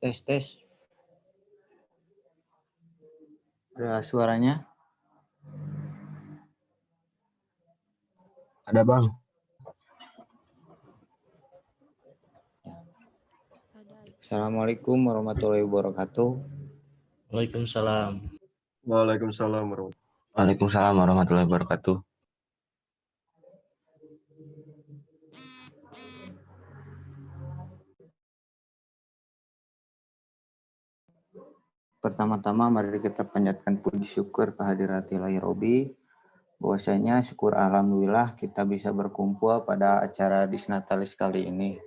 Tes tes. Ada suaranya? Ada Bang. Assalamualaikum warahmatullahi wabarakatuh. Waalaikumsalam. Waalaikumsalam warahmatullahi Waalaikumsalam warahmatullahi wabarakatuh. Pertama-tama mari kita panjatkan puji syukur kehadirat Ilahi Robi. Bahwasanya syukur alhamdulillah kita bisa berkumpul pada acara Disnatalis kali ini.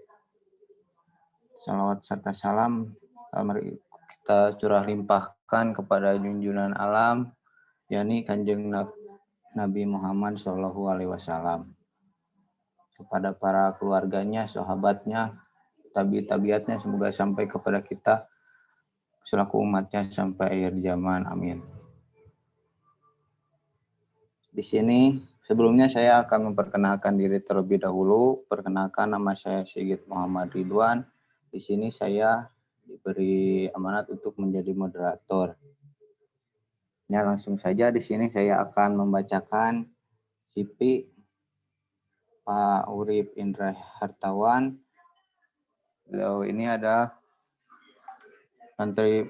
Salawat serta salam mari kita curah limpahkan kepada junjungan alam, yakni Kanjeng Nabi Muhammad SAW. Kepada para keluarganya, sahabatnya, tabiat-tabiatnya, semoga sampai kepada kita selaku umatnya sampai akhir zaman. Amin. Di sini sebelumnya saya akan memperkenalkan diri terlebih dahulu. Perkenalkan, nama saya Sigit Muhammad Ridwan. Di sini saya diberi amanat untuk menjadi moderator. Ya, langsung saja di sini saya akan membacakan CV Pak Urip Indra Hartawan. Beliau ini ada Menteri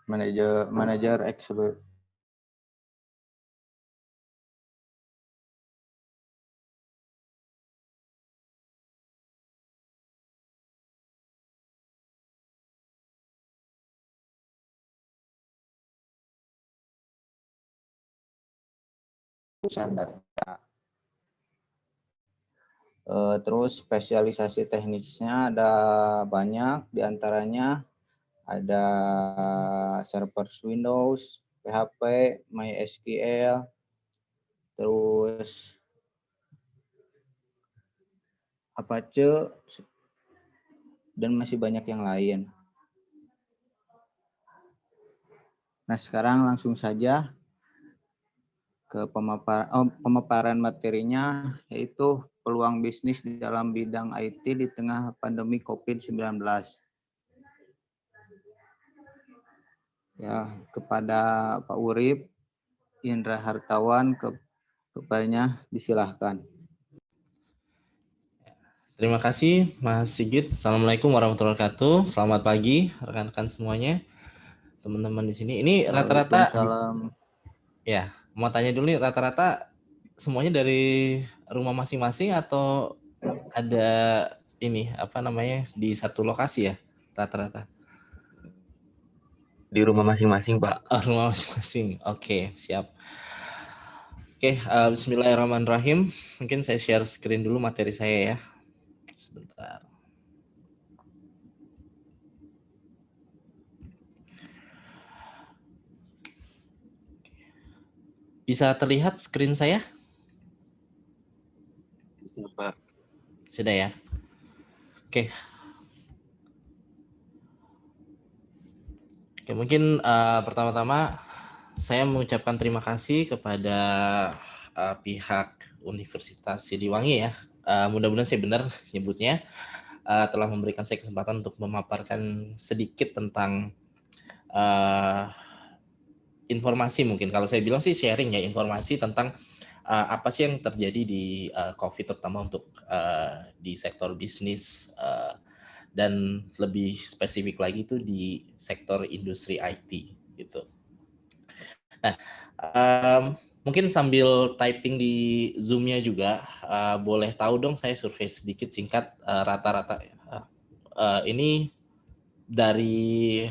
Manajer Eksekutif data. Terus spesialisasi teknisnya ada banyak, diantaranya ada server Windows, PHP, MySQL, terus Apache, dan masih banyak yang lain. Nah, sekarang langsung saja ke pemaparan materinya, yaitu peluang bisnis di dalam bidang IT di tengah pandemi COVID-19. Ya, kepada Pak Urip Indra Hartawan, kepadanya disilahkan. Terima kasih Mas Sigit. Assalamualaikum warahmatullahi wabarakatuh. Selamat pagi rekan-rekan semuanya, teman-teman di sini. Ini rata-rata, ya, mau tanya dulu nih, rata-rata semuanya dari rumah masing-masing atau ada ini di satu lokasi ya rata-rata? Di rumah masing-masing, Pak. Oh, rumah masing-masing. Oke, siap. Oke, bismillahirrahmanirrahim. Mungkin saya share screen dulu materi saya ya. Sebentar. Bisa terlihat screen saya? Bisa, Pak. Sudah ya? Oke. Oke, mungkin pertama-tama saya mengucapkan terima kasih kepada pihak Universitas Siliwangi ya. Mudah-mudahan saya benar nyebutnya, telah memberikan saya kesempatan untuk memaparkan sedikit tentang informasi, mungkin kalau saya bilang sih sharing ya, informasi tentang apa sih yang terjadi di COVID, terutama untuk di sektor bisnis dan lebih spesifik lagi itu di sektor industri IT gitu. Nah, mungkin sambil typing di Zoom-nya juga, boleh tahu dong saya survei sedikit singkat, rata-rata ini dari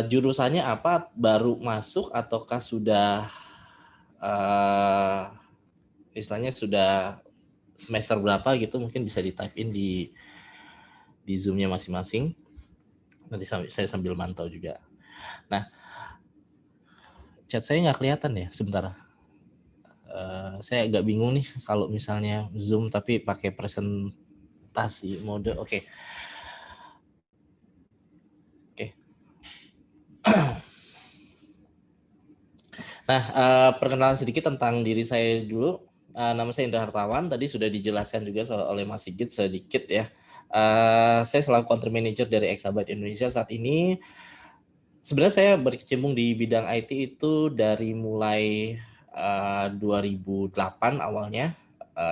jurusannya apa, baru masuk ataukah sudah istilahnya sudah semester berapa gitu, mungkin bisa di type in di Zoom-nya masing-masing. Nanti saya sambil mantau juga. Nah, chat saya nggak kelihatan ya, sebentar. Saya agak bingung nih kalau misalnya Zoom tapi pakai presentasi mode. Oke. Nah, perkenalan sedikit tentang diri saya dulu. Nama saya Indra Hartawan. Tadi sudah dijelaskan juga oleh Mas Sigit sedikit ya. Saya selaku country manager dari Exabyte Indonesia saat ini. Sebenarnya saya berkecimpung di bidang IT itu dari mulai 2008 awalnya.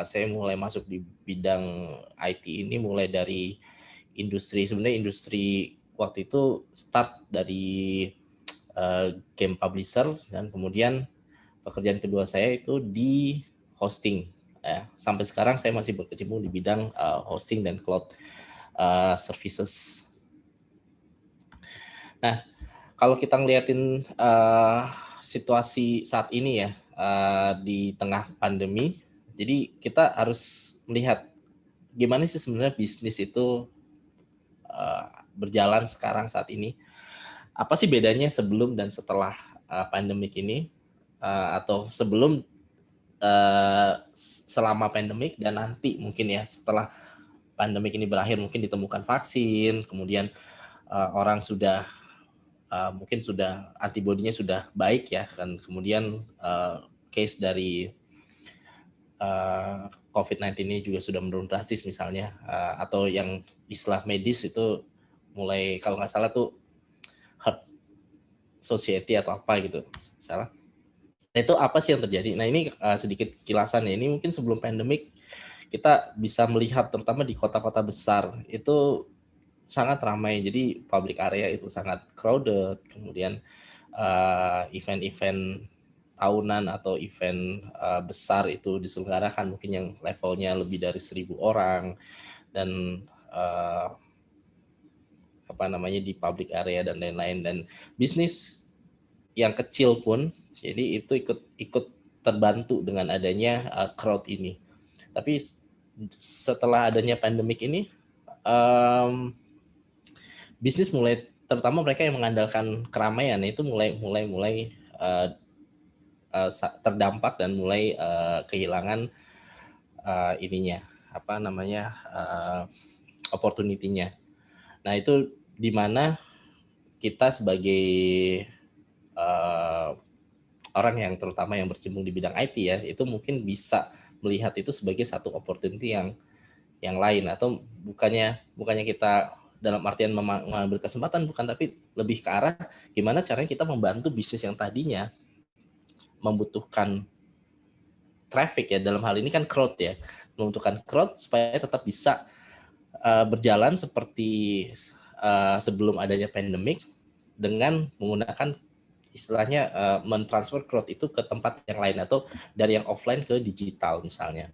Saya mulai masuk di bidang IT ini mulai dari sebenarnya industri waktu itu start dari game publisher, dan kemudian pekerjaan kedua saya itu di hosting. Sampai sekarang saya masih berkecimpung di bidang hosting dan cloud services. Nah, kalau kita ngeliatin situasi saat ini ya, di tengah pandemi, jadi kita harus melihat gimana sih sebenarnya bisnis itu berjalan sekarang saat ini. Apa sih bedanya sebelum dan setelah pandemik ini, atau sebelum, selama pandemik, dan nanti mungkin ya setelah pandemik ini berakhir mungkin ditemukan vaksin, kemudian orang sudah mungkin sudah antibodinya sudah baik ya kan, kemudian case dari COVID-19 ini juga sudah menurun drastis misalnya, atau yang istilah medis itu mulai, kalau nggak salah tuh herd society atau apa gitu, salah. Nah, itu apa sih yang terjadi? Nah, ini sedikit kilasan ya. Ini mungkin sebelum pandemik kita bisa melihat terutama di kota-kota besar itu sangat ramai. Jadi public area itu sangat crowded. Kemudian event-event tahunan atau event besar itu diselenggarakan mungkin yang levelnya lebih dari 1.000 orang, dan di public area dan lain-lain, dan bisnis yang kecil pun jadi itu ikut terbantu dengan adanya crowd ini. Tapi setelah adanya pandemik ini, bisnis mulai, terutama mereka yang mengandalkan keramaian itu mulai terdampak dan mulai kehilangan opportunity-nya. Nah, itu di mana kita sebagai orang yang terutama yang berkecimpung di bidang IT ya, itu mungkin bisa melihat itu sebagai satu opportunity yang lain, atau bukannya kita dalam artian mengambil kesempatan, bukan, tapi lebih ke arah gimana caranya kita membantu bisnis yang tadinya membutuhkan traffic ya, dalam hal ini kan crowd ya, membutuhkan crowd supaya tetap bisa berjalan seperti sebelum adanya pandemik, dengan menggunakan istilahnya mentransfer crowd itu ke tempat yang lain, atau dari yang offline ke digital misalnya.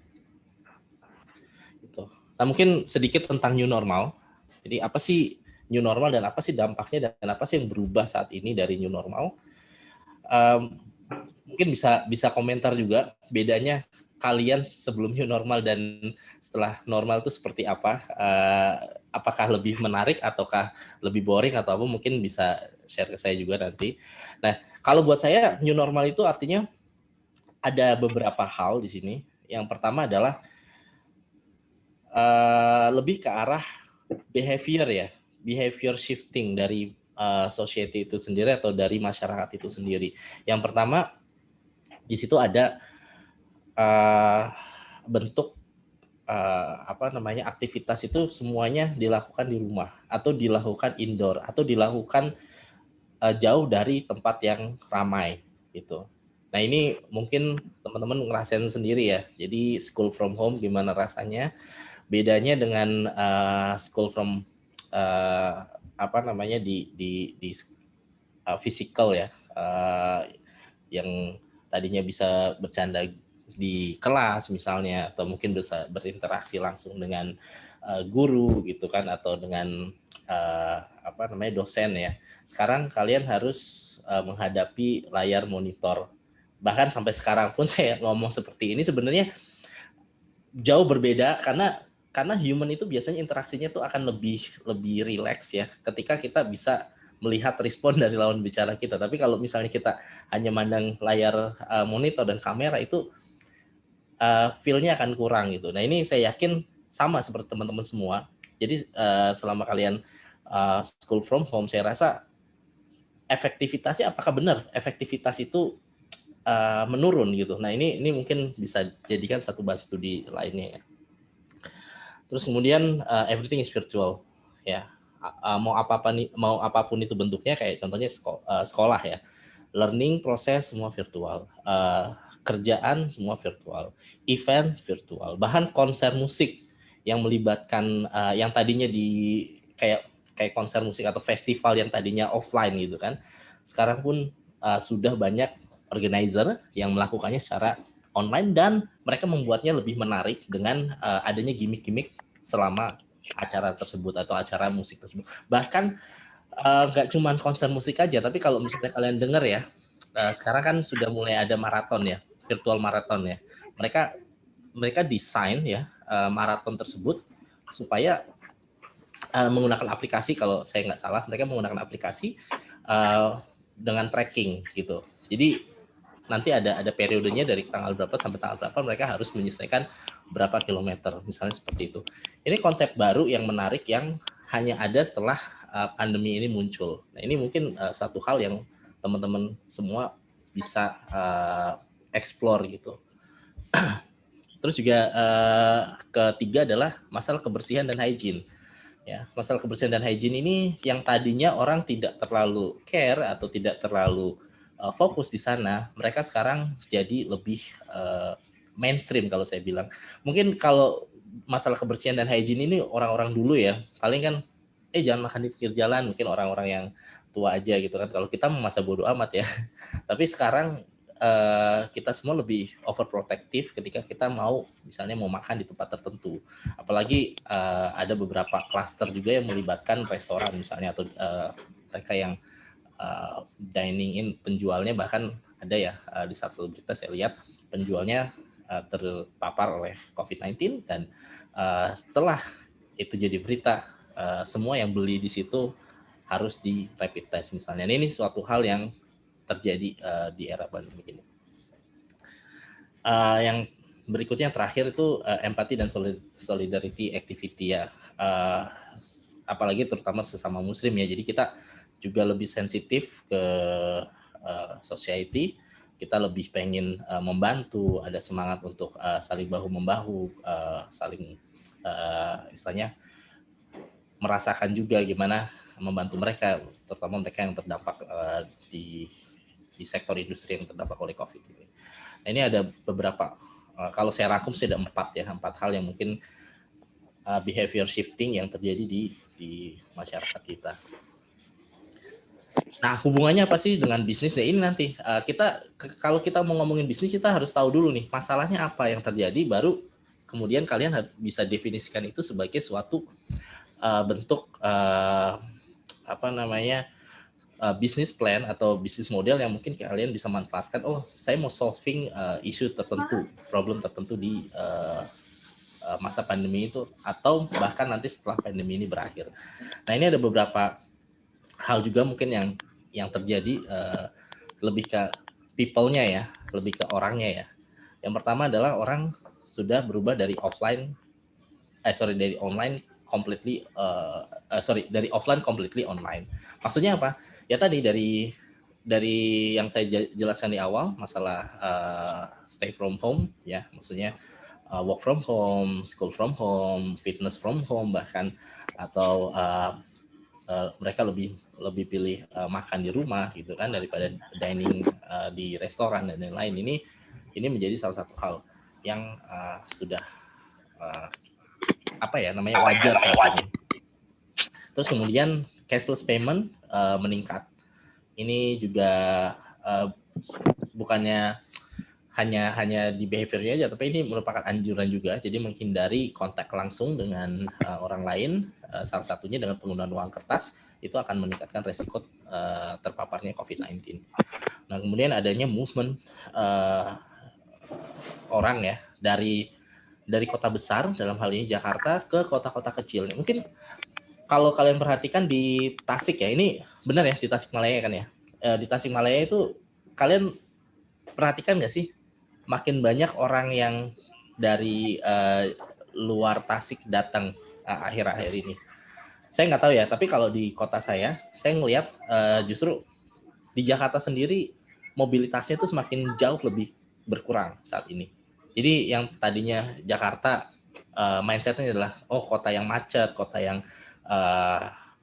Gitu. Nah, mungkin sedikit tentang new normal. Jadi apa sih new normal dan apa sih dampaknya dan apa sih yang berubah saat ini dari new normal? Mungkin bisa komentar juga bedanya kalian sebelum new normal dan setelah normal itu seperti apa? Apakah lebih menarik ataukah lebih boring atau apa? Mungkin bisa share ke saya juga nanti. Nah, kalau buat saya new normal itu artinya ada beberapa hal di sini. Yang pertama adalah lebih ke arah behavior shifting dari society itu sendiri atau dari masyarakat itu sendiri. Yang pertama di situ ada bentuk aktivitas itu semuanya dilakukan di rumah atau dilakukan indoor atau dilakukan jauh dari tempat yang ramai gitu. Nah, ini mungkin teman-teman ngerasain sendiri ya. Jadi school from home gimana rasanya? Bedanya dengan school from di physical ya, yang tadinya bisa bercanda di kelas misalnya, atau mungkin bisa berinteraksi langsung dengan guru gitu kan, atau dengan dosen ya. Sekarang kalian harus menghadapi layar monitor. Bahkan sampai sekarang pun saya ngomong seperti ini sebenarnya jauh berbeda, karena human itu biasanya interaksinya tuh akan lebih rileks ya, ketika kita bisa melihat respon dari lawan bicara kita. Tapi kalau misalnya kita hanya mandang layar monitor dan kamera, itu feel-nya akan kurang gitu. Nah, ini saya yakin sama seperti teman-teman semua. Jadi selama kalian school from home, saya rasa efektivitasnya, apakah benar efektivitas itu menurun gitu. Nah, ini mungkin bisa jadikan satu bahan studi lainnya ya. Terus kemudian everything is virtual, ya. Mau apapun itu bentuknya, kayak contohnya sekolah ya, learning proses semua virtual, kerjaan semua virtual, event virtual, bahkan konser musik yang melibatkan yang tadinya di kayak konser musik atau festival yang tadinya offline gitu kan, sekarang pun sudah banyak organizer yang melakukannya secara online, dan mereka membuatnya lebih menarik dengan adanya gimmick-gimmick selama acara tersebut atau acara musik tersebut. Bahkan nggak cuma konser musik aja, tapi kalau misalnya kalian dengar ya, sekarang kan sudah mulai ada maraton ya, virtual maraton ya. Mereka desain ya maraton tersebut supaya menggunakan aplikasi, kalau saya nggak salah, mereka menggunakan aplikasi dengan tracking gitu. Jadi nanti ada periodenya dari tanggal berapa sampai tanggal berapa mereka harus menyelesaikan berapa kilometer, misalnya seperti itu. Ini konsep baru yang menarik yang hanya ada setelah pandemi ini muncul. Nah, ini mungkin satu hal yang teman-teman semua bisa explore gitu. Terus juga ketiga adalah masalah kebersihan dan hygiene. Ya, masalah kebersihan dan hygiene ini yang tadinya orang tidak terlalu care atau tidak terlalu fokus di sana, mereka sekarang jadi lebih mainstream kalau saya bilang. Mungkin kalau masalah kebersihan dan hygiene ini orang-orang dulu ya, paling kan jangan makan di pinggir jalan, mungkin orang-orang yang tua aja gitu kan. Kalau kita masa bodoh amat ya. Tapi sekarang kita semua lebih overprotective ketika kita misalnya mau makan di tempat tertentu. Apalagi ada beberapa klaster juga yang melibatkan restoran misalnya, atau mereka yang dining in, penjualnya bahkan ada ya di satu berita saya lihat penjualnya terpapar oleh COVID-19, dan setelah itu jadi berita, semua yang beli di situ harus di rapid test misalnya. Ini suatu hal yang terjadi di era pandemi ini. Yang berikutnya yang terakhir itu empati dan solidarity activity ya. Apalagi terutama sesama muslim ya. Jadi kita juga lebih sensitif ke society, kita lebih pengen membantu, ada semangat untuk saling bahu membahu, saling istilahnya merasakan juga gimana membantu mereka, terutama mereka yang terdampak di sektor industri yang terdampak oleh COVID ini. Nah, ini ada beberapa, kalau saya rangkum sih ada 4 hal yang mungkin behavior shifting yang terjadi di masyarakat kita. Nah, hubungannya apa sih dengan bisnis? Ya, ini nanti kalau kita mau ngomongin bisnis, kita harus tahu dulu nih masalahnya apa yang terjadi, baru kemudian kalian bisa definisikan itu sebagai suatu bentuk bisnis plan atau bisnis model yang mungkin kalian bisa manfaatkan. Oh, saya mau solving isu tertentu, problem tertentu di masa pandemi itu, atau bahkan nanti setelah pandemi ini berakhir. Nah, ini ada beberapa hal juga mungkin yang terjadi lebih ke people-nya ya, lebih ke orangnya ya. Yang pertama adalah orang sudah berubah dari offline completely dari offline completely online. Maksudnya apa? Ya tadi dari yang saya jelaskan di awal, masalah stay from home ya, maksudnya work from home, school from home, fitness from home bahkan, atau mereka lebih pilih makan di rumah gitu kan daripada dining di restoran dan lain-lain. Ini menjadi salah satu hal yang sudah wajar saat ini. Terus kemudian cashless payment meningkat. Ini juga bukannya hanya di behaviornya aja, tapi ini merupakan anjuran juga. Jadi menghindari kontak langsung dengan orang lain, salah satunya dengan penggunaan uang kertas, itu akan meningkatkan resiko terpaparnya COVID-19. Nah, kemudian adanya movement orang ya dari kota besar, dalam hal ini Jakarta, ke kota-kota kecil. Mungkin kalau kalian perhatikan di Tasik ya, ini benar ya, di Tasikmalaya kan ya. Di Tasikmalaya itu kalian perhatikan nggak sih, makin banyak orang yang dari luar Tasik datang akhir-akhir ini. Saya nggak tahu ya, tapi kalau di kota saya ngelihat justru di Jakarta sendiri mobilitasnya itu semakin jauh lebih berkurang saat ini. Jadi yang tadinya Jakarta mindsetnya adalah kota yang macet, kota yang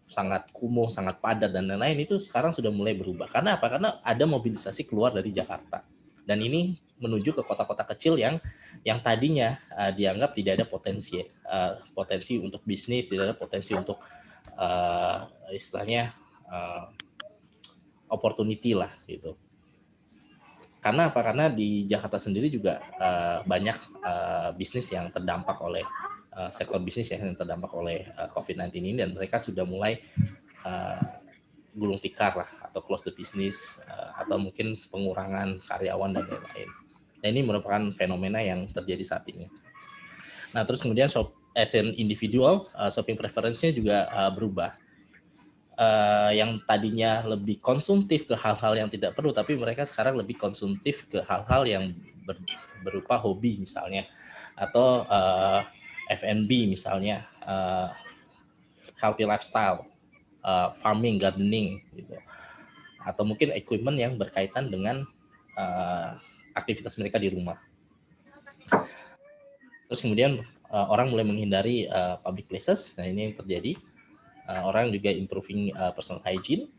sangat kumuh, sangat padat dan lain-lain, itu sekarang sudah mulai berubah. Karena apa? Karena ada mobilisasi keluar dari Jakarta. Dan ini menuju ke kota-kota kecil yang tadinya dianggap tidak ada potensi untuk bisnis, tidak ada potensi untuk istilahnya opportunity lah gitu. Karena apa? Karena di Jakarta sendiri juga banyak bisnis yang terdampak oleh sektor bisnis yang terdampak oleh COVID-19 ini, dan mereka sudah mulai gulung tikar lah, atau close the business, atau mungkin pengurangan karyawan dan lain-lain. Nah, ini merupakan fenomena yang terjadi saat ini. Nah, terus kemudian as an individual, shopping preference-nya juga berubah. Yang tadinya lebih konsumtif ke hal-hal yang tidak perlu, tapi mereka sekarang lebih konsumtif ke hal-hal yang berupa hobi misalnya, atau F&B misalnya, healthy lifestyle, farming, gardening, gitu. Atau mungkin equipment yang berkaitan dengan aktivitas mereka di rumah. Terus kemudian orang mulai menghindari public places. Nah, ini yang terjadi. Orang juga improving personal hygiene,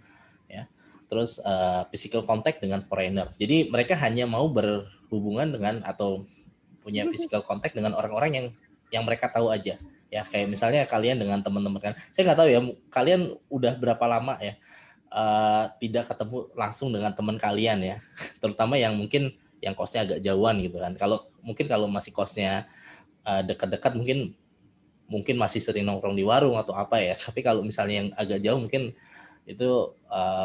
ya. Terus physical contact dengan foreigner. Jadi mereka hanya mau berhubungan dengan atau punya physical contact dengan orang-orang yang mereka tahu aja. Ya, kayak misalnya kalian dengan teman-teman kan. Saya nggak tahu ya, kalian udah berapa lama ya tidak ketemu langsung dengan teman kalian ya. Terutama yang mungkin yang kosnya agak jauhan gitu kan. Kalau masih kosnya dekat-dekat mungkin masih sering nongkrong di warung atau apa ya. Tapi kalau misalnya yang agak jauh mungkin itu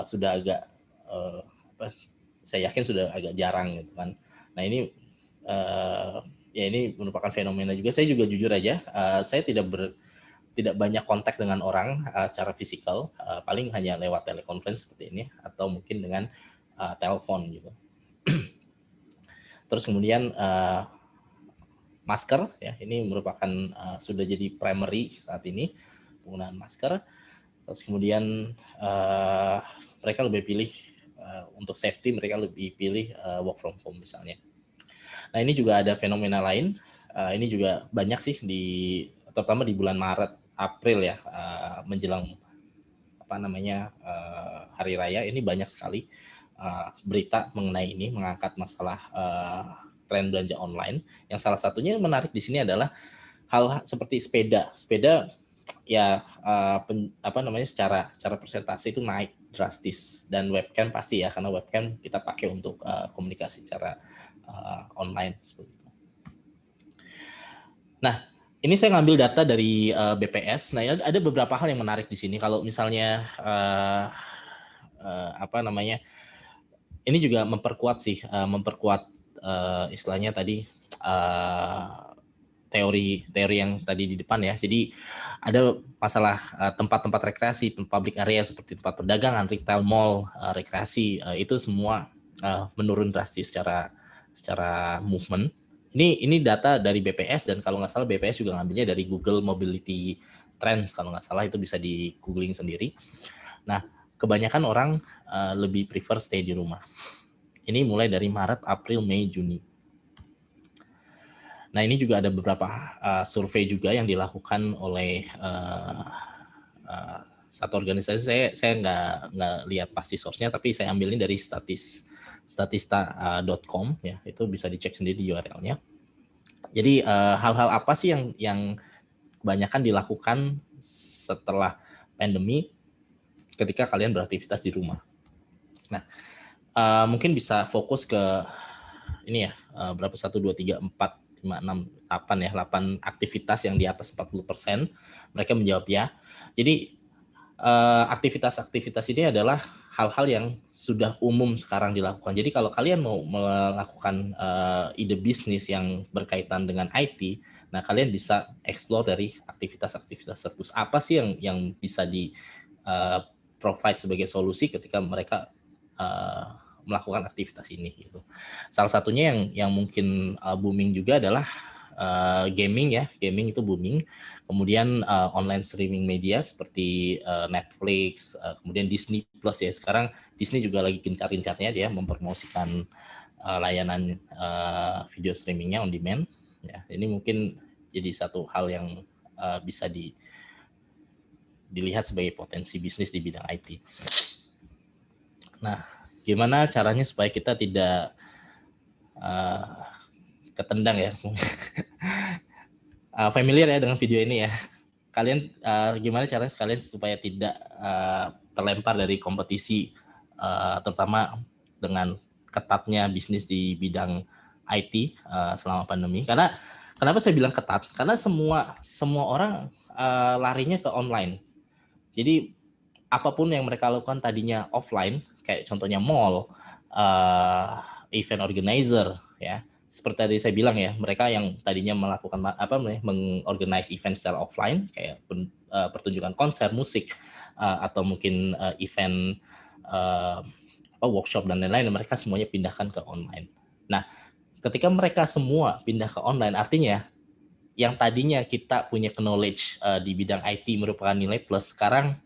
sudah agak saya yakin sudah agak jarang gitu kan. Nah, ini ya ini merupakan fenomena juga. Saya juga jujur aja, saya tidak banyak kontak dengan orang secara fisikal, paling hanya lewat telekonferensi seperti ini atau mungkin dengan telepon gitu. Terus kemudian masker, ya ini merupakan sudah jadi primary saat ini penggunaan masker. Terus kemudian mereka lebih pilih untuk safety, mereka lebih pilih work from home misalnya. Nah, ini juga ada fenomena lain. Ini juga banyak sih terutama di bulan Maret, April ya, menjelang hari raya, ini banyak sekali berita mengenai ini, mengangkat masalah tren belanja online. Yang salah satunya yang menarik di sini adalah hal seperti sepeda ya, secara persentase itu naik drastis, dan webcam pasti ya, karena webcam kita pakai untuk komunikasi secara online seperti itu. Nah, ini saya ngambil data dari BPS. Nah, ada beberapa hal yang menarik di sini. Kalau misalnya ini juga memperkuat istilahnya tadi teori yang tadi di depan ya. Jadi ada masalah tempat-tempat rekreasi, public area seperti tempat perdagangan, retail, mall, rekreasi, itu semua menurun drastis secara movement. Ini data dari BPS, dan kalau nggak salah BPS juga ngambilnya dari Google Mobility Trends, kalau nggak salah, itu bisa di googling sendiri. Nah, kebanyakan orang lebih prefer stay di rumah. Ini mulai dari Maret, April, Mei, Juni. Nah, ini juga ada beberapa survei juga yang dilakukan oleh satu organisasi. Saya nggak lihat pasti source-nya, tapi saya ambil ini dari statista.com ya, itu bisa dicek sendiri di URL-nya. Jadi hal-hal apa sih yang kebanyakan dilakukan setelah pandemi ketika kalian beraktivitas di rumah? Nah, mungkin bisa fokus ke ini ya, berapa 1, 2, 3, 4, 5, 6, 8 ya, 8 aktivitas yang di atas 40%, mereka menjawab ya. Jadi aktivitas-aktivitas ini adalah hal-hal yang sudah umum sekarang dilakukan. Jadi kalau kalian mau melakukan ide bisnis yang berkaitan dengan IT, nah kalian bisa explore dari aktivitas-aktivitas tersebut. Apa sih yang bisa di provide sebagai solusi ketika mereka melakukan aktivitas ini gitu. Salah satunya yang mungkin booming juga adalah gaming ya. Gaming itu booming. Kemudian online streaming media seperti Netflix, kemudian Disney Plus ya. Sekarang Disney juga lagi gencar-gencarnya dia mempromosikan layanan video streamingnya on demand. Ya, ini mungkin jadi satu hal yang bisa dilihat sebagai potensi bisnis di bidang IT. Nah, gimana caranya supaya kita tidak ketendang ya? Familiar ya dengan video ini ya. Kalian gimana caranya kalian supaya tidak terlempar dari kompetisi, terutama dengan ketatnya bisnis di bidang IT selama pandemi? Karena kenapa saya bilang ketat? Karena semua orang larinya ke online. Jadi apapun yang mereka lakukan tadinya offline, kayak contohnya mall, event organizer, ya. Seperti tadi saya bilang ya, mereka yang tadinya melakukan mengorganize event secara offline, kayak pertunjukan konser musik atau mungkin event workshop dan lain-lain, mereka semuanya pindahkan ke online. Nah, ketika mereka semua pindah ke online, artinya yang tadinya kita punya knowledge di bidang IT merupakan nilai plus, sekarang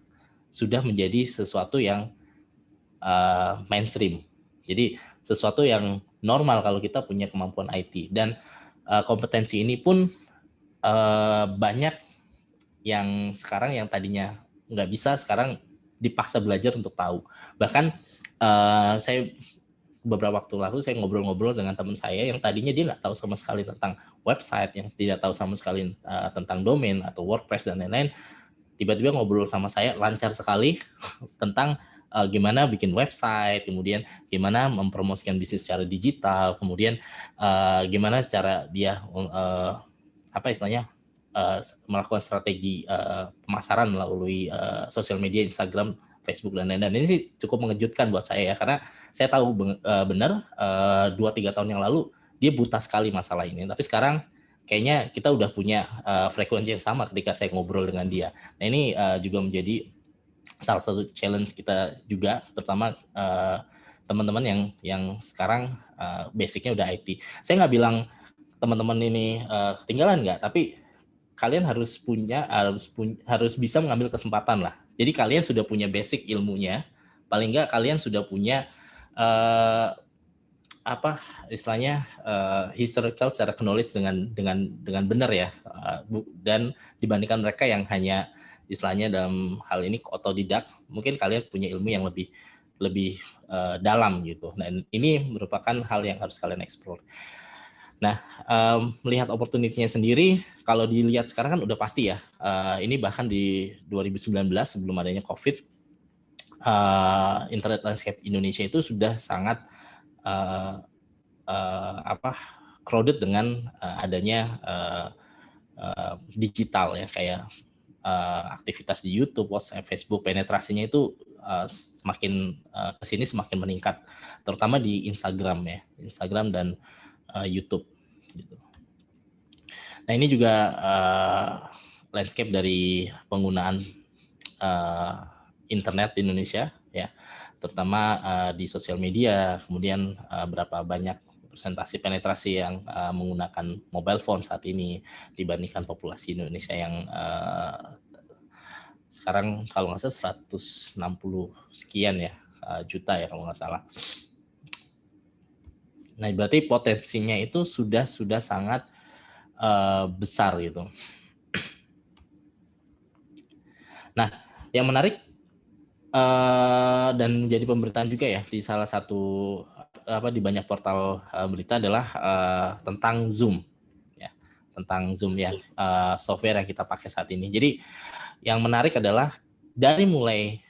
sudah menjadi sesuatu yang mainstream. Jadi sesuatu yang normal kalau kita punya kemampuan IT, dan kompetensi ini pun banyak yang sekarang yang tadinya nggak bisa sekarang dipaksa belajar untuk tahu. Bahkan saya beberapa waktu lalu saya ngobrol-ngobrol dengan teman saya yang tadinya dia nggak tahu sama sekali tentang website, yang tidak tahu sama sekali tentang domain atau WordPress dan lain-lain, tiba-tiba ngobrol sama saya lancar sekali tentang gimana bikin website, kemudian gimana mempromosikan bisnis secara digital, kemudian gimana cara dia melakukan strategi pemasaran melalui sosial media, Instagram, Facebook dan lain-lain. Ini sih cukup mengejutkan buat saya ya, karena saya tahu benar 2-3 tahun yang lalu dia buta sekali masalah ini, tapi sekarang kayaknya kita udah punya frekuensi yang sama ketika saya ngobrol dengan dia. Nah ini juga menjadi salah satu challenge kita juga, terutama teman-teman yang sekarang basicnya udah IT. Saya nggak bilang teman-teman ini ketinggalan nggak, tapi kalian harus bisa mengambil kesempatan lah. Jadi kalian sudah punya basic ilmunya, paling nggak kalian sudah punya historical secara knowledge dengan benar ya, dan dibandingkan mereka yang hanya istilahnya dalam hal ini otodidak, mungkin kalian punya ilmu yang lebih dalam gitu. Nah ini merupakan hal yang harus kalian explore. Nah, melihat opportunity-nya sendiri, kalau dilihat sekarang kan udah pasti ya, ini bahkan di 2019 sebelum adanya COVID, internet landscape Indonesia itu sudah sangat crowded dengan adanya digital ya, kayak aktivitas di YouTube, WhatsApp, Facebook, penetrasinya itu semakin kesini semakin meningkat, terutama di Instagram ya, Instagram dan YouTube. Gitu. Nah ini juga landscape dari penggunaan internet di Indonesia ya, terutama di sosial media, kemudian berapa banyak persentase penetrasi yang menggunakan mobile phone saat ini dibandingkan populasi Indonesia yang sekarang kalau nggak salah 160 sekian ya juta ya kalau nggak salah. Nah, berarti potensinya itu sudah sangat besar gitu. Nah, yang menarik dan menjadi pemberitaan juga ya di salah satu di banyak portal berita adalah tentang Zoom ya, tentang Zoom ya, software yang kita pakai saat ini. Jadi yang menarik adalah dari mulai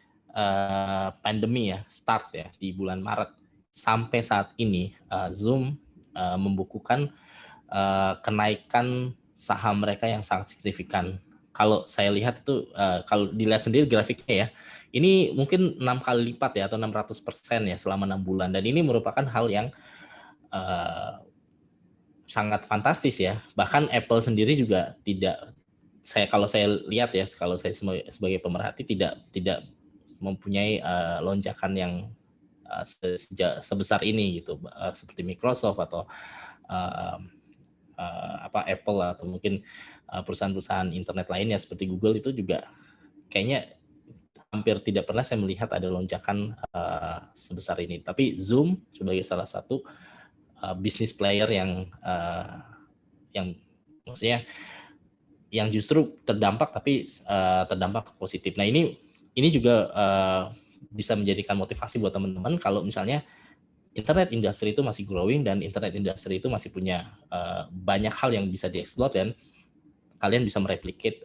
pandemi ya, start ya di bulan Maret sampai saat ini, Zoom membukukan kenaikan saham mereka yang sangat signifikan. Kalau saya lihat itu, kalau dilihat sendiri grafiknya ya, ini mungkin 6 kali lipat ya, atau 600% ya selama 6 bulan. Dan ini merupakan hal yang sangat fantastis ya. Bahkan Apple sendiri juga tidak, kalau saya lihat ya, kalau saya sebagai pemerhati tidak mempunyai lonjakan yang sebesar ini gitu, seperti Microsoft atau Apple atau mungkin perusahaan-perusahaan internet lainnya seperti Google, itu juga kayaknya hampir tidak pernah saya melihat ada lonjakan sebesar ini. Tapi Zoom sebagai salah satu bisnis player yang maksudnya yang justru terdampak tapi terdampak positif. Nah ini juga bisa menjadikan motivasi buat teman-teman kalau misalnya internet industry itu masih growing dan internet industry itu masih punya banyak hal yang bisa dieksplor dan kalian bisa mereplicate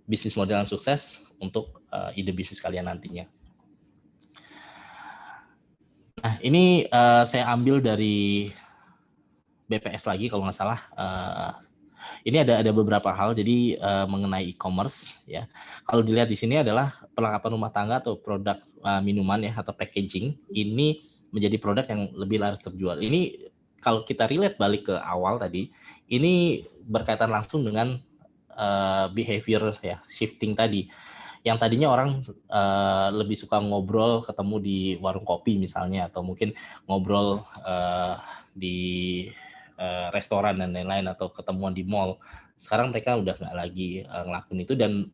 bisnis model yang sukses untuk ide bisnis kalian nantinya. Nah ini saya ambil dari BPS lagi kalau nggak salah. Ini ada beberapa hal jadi mengenai e-commerce ya. Kalau dilihat di sini adalah perlengkapan rumah tangga atau produk minuman ya atau packaging ini menjadi produk yang lebih laris terjual. Ini kalau kita relate balik ke awal tadi, ini berkaitan langsung dengan behavior ya shifting tadi. Yang tadinya orang lebih suka ngobrol ketemu di warung kopi misalnya atau mungkin ngobrol di restoran dan lain-lain atau ketemuan di mall. Sekarang mereka udah nggak lagi ngelakuin itu dan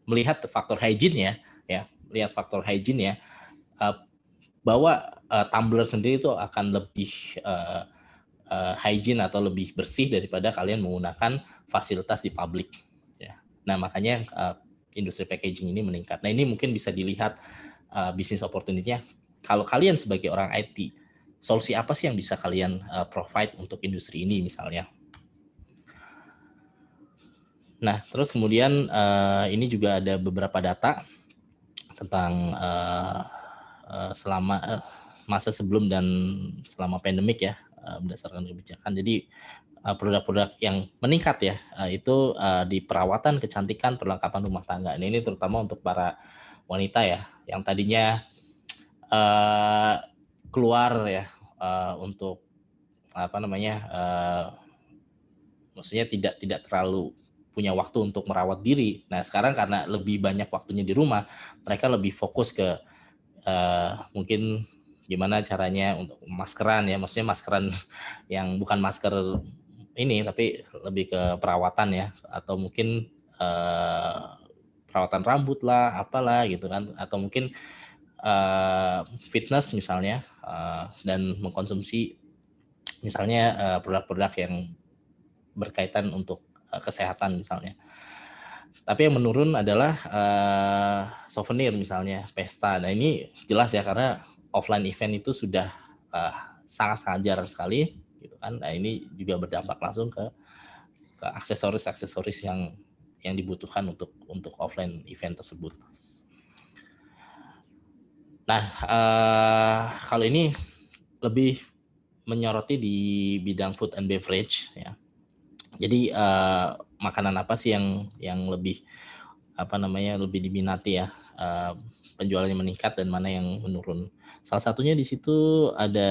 melihat faktor hygiene ya, lihat faktor hygiene ya, bahwa tumbler sendiri itu akan lebih hygiene atau lebih bersih daripada kalian menggunakan fasilitas di publik. Ya. Nah makanya industri packaging ini meningkat. Nah ini mungkin bisa dilihat bisnis opportunity-nya. Kalau kalian sebagai orang IT, solusi apa sih yang bisa kalian provide untuk industri ini misalnya? Nah, terus kemudian ini juga ada beberapa data tentang selama masa sebelum dan selama pandemik ya, berdasarkan kebijakan. Jadi produk-produk yang meningkat ya, itu di perawatan, kecantikan, perlengkapan rumah tangga. Ini terutama untuk para wanita ya, yang tadinya keluar ya untuk maksudnya tidak terlalu punya waktu untuk merawat diri. Nah sekarang karena lebih banyak waktunya di rumah, mereka lebih fokus ke mungkin gimana caranya untuk maskeran ya, maksudnya maskeran yang bukan masker ini tapi lebih ke perawatan ya, atau mungkin perawatan rambut lah, apalah gitu kan, atau mungkin fitness misalnya dan mengkonsumsi misalnya produk-produk yang berkaitan untuk kesehatan misalnya. Tapi yang menurun adalah souvenir misalnya, pesta. Nah ini jelas ya karena offline event itu sudah sangat-sangat jarang sekali gitu kan. Nah ini juga berdampak langsung ke aksesoris yang dibutuhkan untuk offline event tersebut. Nah kalau ini lebih menyoroti di bidang food and beverage ya. Jadi makanan apa sih yang lebih lebih diminati ya, penjualannya meningkat dan mana yang menurun. Salah satunya di situ ada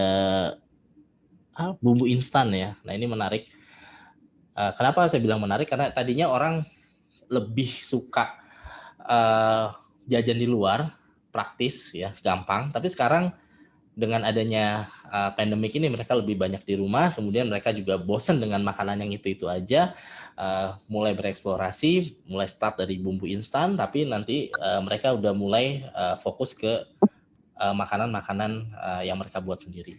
bumbu instan ya. Nah ini menarik. Kenapa saya bilang menarik? Karena tadinya orang lebih suka jajan di luar, praktis ya, gampang. Tapi sekarang dengan adanya pandemik ini mereka lebih banyak di rumah, kemudian mereka juga bosan dengan makanan yang itu aja, mulai bereksplorasi, mulai start dari bumbu instan, tapi nanti mereka udah mulai fokus ke makanan-makanan yang mereka buat sendiri.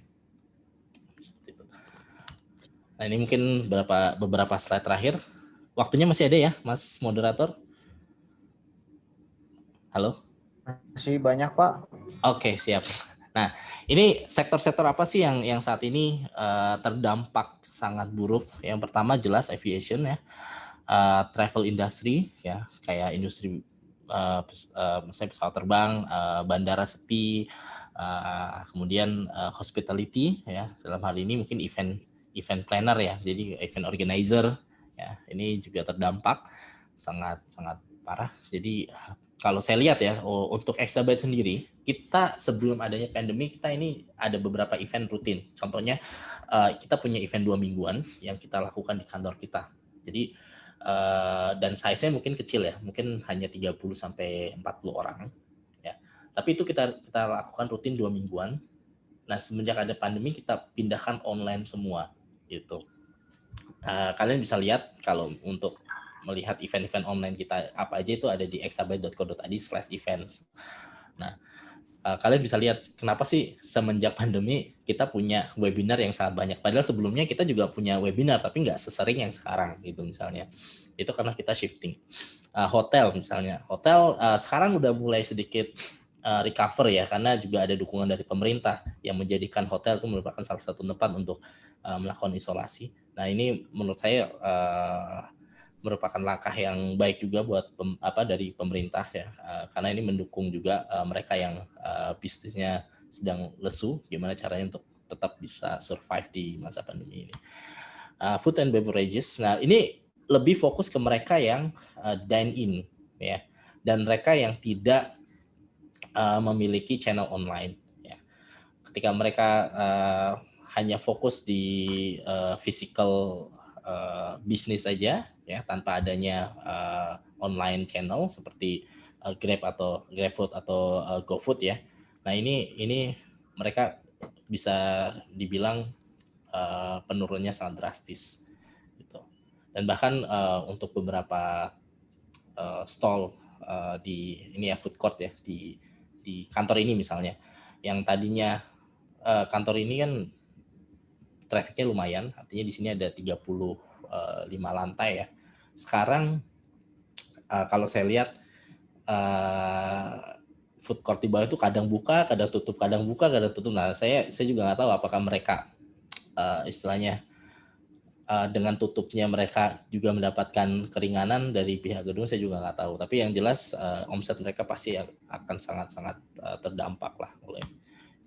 Nah ini mungkin beberapa slide terakhir. Waktunya masih ada ya, Mas Moderator? Halo? Masih banyak, Pak. Oke, siap. Nah, ini sektor-sektor apa sih yang saat ini terdampak sangat buruk? Yang pertama jelas aviation ya, travel industry ya, kayak industri misalnya pesawat terbang, bandara sepi, kemudian hospitality ya, dalam hal ini mungkin event planner ya, jadi event organizer ya, ini juga terdampak sangat parah. Jadi kalau saya lihat ya, untuk Exabyte sendiri, kita sebelum adanya pandemi, kita ini ada beberapa event rutin. Contohnya, kita punya event 2 mingguan yang kita lakukan di kantor kita. Jadi, dan size-nya mungkin kecil ya, mungkin hanya 30-40 orang. Ya. Tapi itu kita lakukan rutin 2 mingguan. Nah, semenjak ada pandemi, kita pindahkan online semua. Gitu. Kalian bisa lihat kalau untuk melihat event-event online kita apa aja itu ada di exabyte.co.id/events. Nah, kalian bisa lihat kenapa sih semenjak pandemi kita punya webinar yang sangat banyak. Padahal sebelumnya kita juga punya webinar, tapi nggak sesering yang sekarang gitu misalnya. Itu karena kita shifting. Hotel misalnya, hotel sekarang udah mulai sedikit recover ya, karena juga ada dukungan dari pemerintah yang menjadikan hotel itu merupakan salah satu tempat untuk melakukan isolasi. Nah ini menurut saya merupakan langkah yang baik juga buat dari pemerintah ya, karena ini mendukung juga mereka yang bisnisnya sedang lesu, gimana caranya untuk tetap bisa survive di masa pandemi ini. Food and beverages, nah ini lebih fokus ke mereka yang dine in ya, dan mereka yang tidak memiliki channel online ya. Ketika mereka hanya fokus di physical bisnis saja ya, tanpa adanya online channel seperti Grab atau GrabFood atau GoFood ya. Nah ini mereka bisa dibilang penurunannya sangat drastis gitu. Dan bahkan untuk beberapa stall di ini ya, food court ya, di kantor ini misalnya, yang tadinya kantor ini kan trafficnya lumayan, artinya di sini ada 35 lantai ya. Sekarang kalau saya lihat food court di bawah itu kadang buka, kadang tutup, kadang buka, kadang tutup. Nah, saya juga nggak tahu apakah mereka istilahnya dengan tutupnya mereka juga mendapatkan keringanan dari pihak gedung, saya juga nggak tahu. Tapi yang jelas omset mereka pasti akan sangat-sangat terdampak lah oleh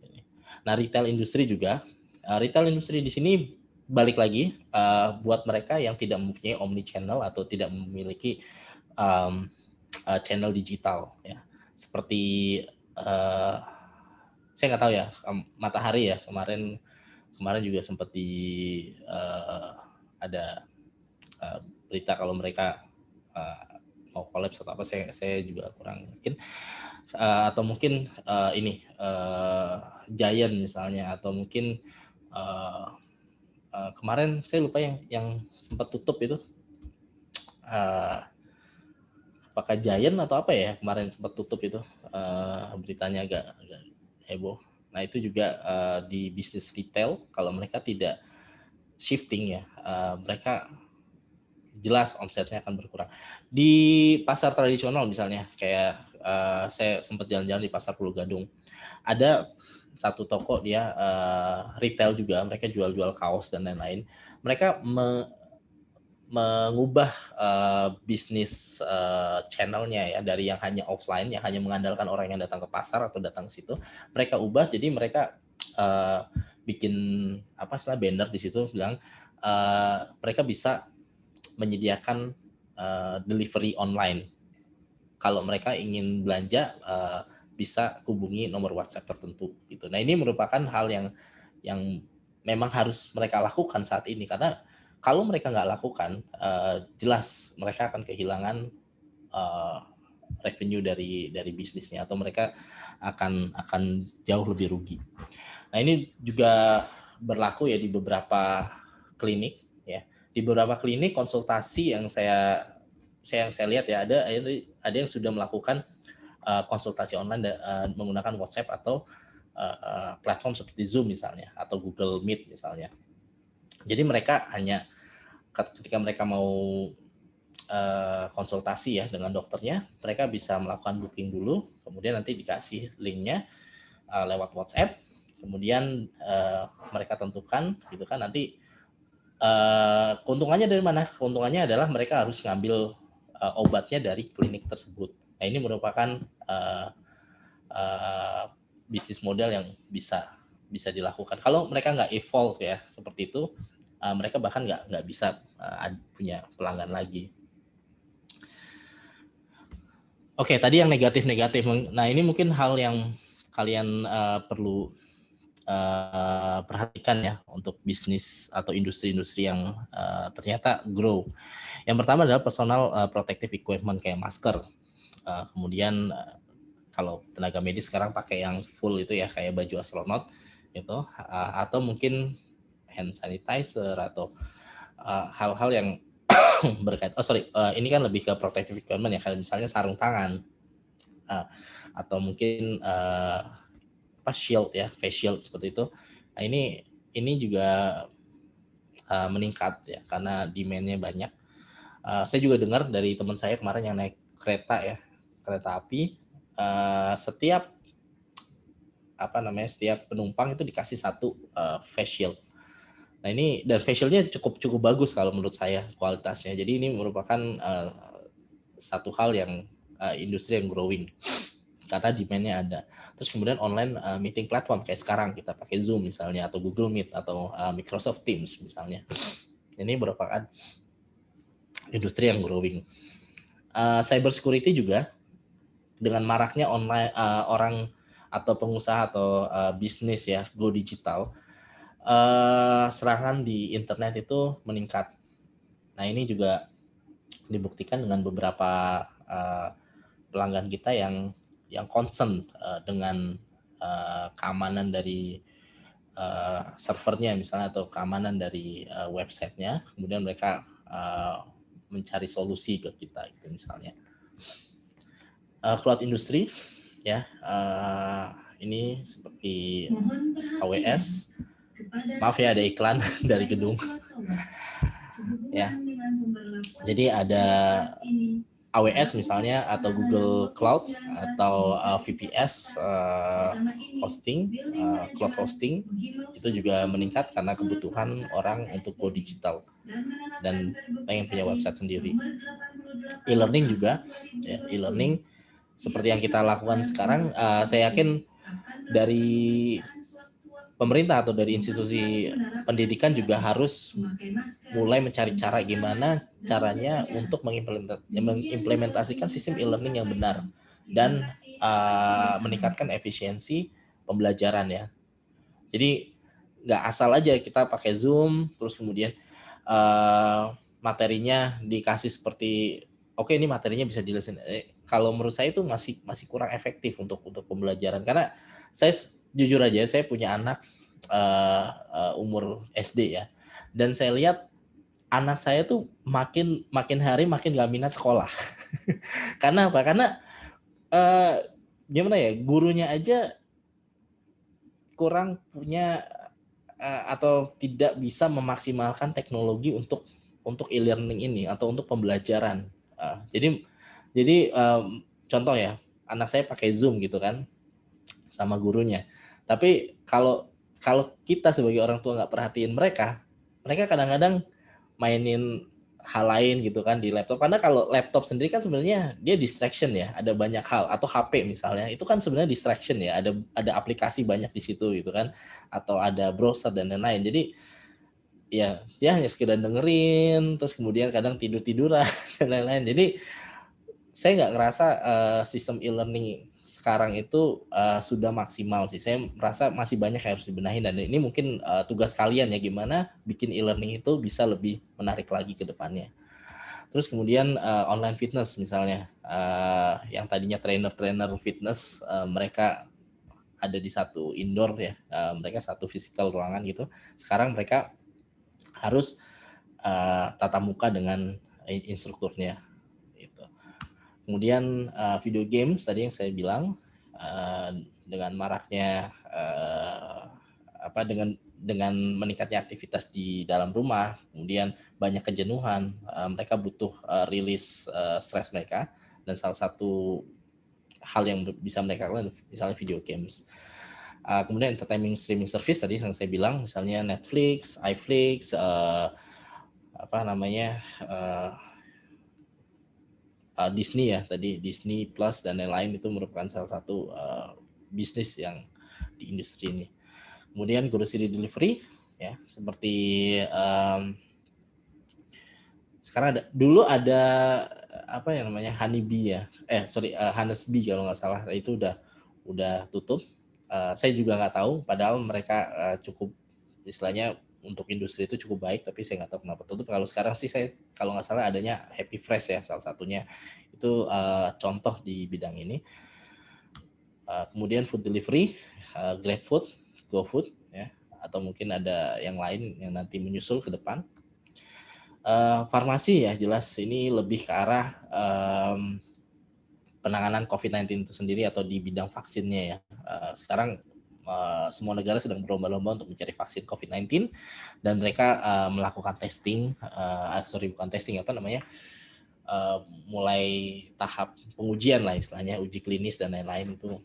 ini. Nah, retail industri juga. Retail industri di sini balik lagi buat mereka yang tidak mempunyai omni channel atau tidak memiliki channel digital ya, seperti saya nggak tahu ya, Matahari ya, kemarin juga sempat ada berita kalau mereka mau kolaps atau apa, saya juga kurang yakin, atau mungkin ini Giant misalnya, atau mungkin kemarin saya lupa yang sempat tutup itu apakah Giant atau apa ya, kemarin sempat tutup itu, beritanya agak heboh. Nah itu juga di bisnis retail, kalau mereka tidak shifting ya, mereka jelas omsetnya akan berkurang. Di pasar tradisional misalnya, kayak saya sempat jalan-jalan di pasar Pulau Gadung, ada satu toko dia retail juga, mereka jual-jual kaos dan lain-lain. Mereka mengubah bisnis channelnya ya, dari yang hanya offline, yang hanya mengandalkan orang yang datang ke pasar atau datang ke situ, mereka ubah jadi mereka bikin banner di situ bilang mereka bisa menyediakan delivery online. Kalau mereka ingin belanja bisa hubungi nomor WhatsApp tertentu gitu. Nah ini merupakan hal yang memang harus mereka lakukan saat ini, karena kalau mereka nggak lakukan, jelas mereka akan kehilangan revenue dari bisnisnya, atau mereka akan jauh lebih rugi. Nah ini juga berlaku ya di beberapa klinik ya. Di beberapa klinik konsultasi yang saya lihat ya, ada yang sudah melakukan konsultasi online menggunakan WhatsApp atau platform seperti Zoom misalnya, atau Google Meet misalnya. Jadi mereka hanya ketika mereka mau konsultasi ya dengan dokternya, mereka bisa melakukan booking dulu, kemudian nanti dikasih linknya lewat WhatsApp, kemudian mereka tentukan gitu kan, nanti keuntungannya dari mana? Keuntungannya adalah mereka harus ngambil obatnya dari klinik tersebut. Nah ini merupakan bisnis model yang bisa dilakukan. Kalau mereka nggak evolve ya seperti itu, mereka bahkan nggak bisa punya pelanggan lagi. Oke, tadi yang negatif-negatif. Nah ini mungkin hal yang kalian perlu perhatikan ya untuk bisnis atau industri-industri yang ternyata grow. Yang pertama adalah personal protective equipment kayak masker. Kemudian kalau tenaga medis sekarang pakai yang full itu ya, kayak baju astronot itu, atau mungkin hand sanitizer atau hal-hal yang berkait. Ini kan lebih ke protective equipment ya, kayak misalnya sarung tangan atau mungkin shield ya, face shield seperti itu. Nah, ini juga meningkat ya karena demand-nya banyak. Saya juga dengar dari teman saya kemarin yang naik kereta api, setiap penumpang itu dikasih satu face shield. Nah ini dan face shieldnya cukup bagus kalau menurut saya kualitasnya. Jadi ini merupakan satu hal yang industri yang growing karena demand-nya ada. Terus kemudian online meeting platform kayak sekarang kita pakai Zoom misalnya atau Google Meet atau Microsoft Teams misalnya. Ini merupakan industri yang growing. Cyber security juga dengan maraknya online orang atau pengusaha atau bisnis ya go digital, serangan di internet itu meningkat. Nah ini juga dibuktikan dengan beberapa pelanggan kita yang concern dengan keamanan dari servernya misalnya atau keamanan dari websitenya, kemudian mereka mencari solusi ke kita itu misalnya. Cloud industry ya, ini seperti AWS. Maaf ya ada iklan dari gedung. Ya. Jadi ada AWS misalnya atau Google Cloud atau VPS hosting, cloud hosting itu juga meningkat karena kebutuhan orang untuk go digital dan pengen punya website sendiri. E-learning juga, ya, e-learning seperti yang kita lakukan sekarang, saya yakin dari pemerintah atau dari institusi pendidikan juga harus mulai mencari cara gimana caranya untuk mengimplementasikan sistem e-learning yang benar dan meningkatkan efisiensi pembelajaran ya. Jadi nggak asal aja kita pakai Zoom terus kemudian materinya dikasih seperti oke ini materinya bisa dilihat. Kalau menurut saya itu masih kurang efektif untuk pembelajaran karena saya jujur aja saya punya anak umur SD ya dan saya lihat anak saya tuh makin hari makin gak minat sekolah. Karena apa? Karena gimana ya gurunya aja kurang punya atau tidak bisa memaksimalkan teknologi untuk e-learning ini atau untuk pembelajaran. Jadi contoh ya anak saya pakai Zoom gitu kan sama gurunya. Tapi kalau kita sebagai orang tua nggak perhatiin mereka kadang-kadang mainin hal lain gitu kan di laptop. Karena kalau laptop sendiri kan sebenarnya dia distraction ya, ada banyak hal atau HP misalnya itu kan sebenarnya distraction ya, ada aplikasi banyak di situ gitu kan atau ada browser dan lain-lain. Jadi ya dia hanya sekedar dengerin terus kemudian kadang tidur-tiduran dan lain-lain. Jadi saya nggak ngerasa sistem e-learning sekarang itu sudah maksimal sih. Saya merasa masih banyak yang harus dibenahi dan ini mungkin tugas kalian ya gimana bikin e-learning itu bisa lebih menarik lagi ke depannya. Terus kemudian online fitness misalnya yang tadinya trainer fitness mereka ada di satu indoor ya, mereka satu physical ruangan gitu. Sekarang mereka harus tatap muka dengan instrukturnya. Kemudian video games tadi yang saya bilang dengan maraknya dengan meningkatnya aktivitas di dalam rumah, kemudian banyak kejenuhan, mereka butuh rilis stres mereka dan salah satu hal yang bisa mereka lakukan misalnya video games. Kemudian entertainment streaming service tadi yang saya bilang misalnya Netflix, iFlix, Disney ya tadi Disney Plus dan lain-lain itu merupakan salah satu bisnis yang di industri ini. Kemudian grocery delivery ya seperti sekarang dulu ada apa yang namanya Honeybee ya Honestbee kalau nggak salah itu udah tutup. Saya juga nggak tahu padahal mereka cukup istilahnya untuk industri itu cukup baik, tapi saya nggak tahu kenapa tutup. Kalau sekarang sih saya kalau nggak salah adanya Happy Fresh ya salah satunya itu contoh di bidang ini. Kemudian food delivery, GrabFood, GoFood ya, atau mungkin ada yang lain yang nanti menyusul ke depan. Farmasi ya jelas ini lebih ke arah penanganan COVID-19 itu sendiri atau di bidang vaksinnya ya. Sekarang semua negara sedang berlomba-lomba untuk mencari vaksin COVID-19 dan mereka melakukan testing, bukan testing mulai tahap pengujian lah istilahnya, uji klinis dan lain-lain itu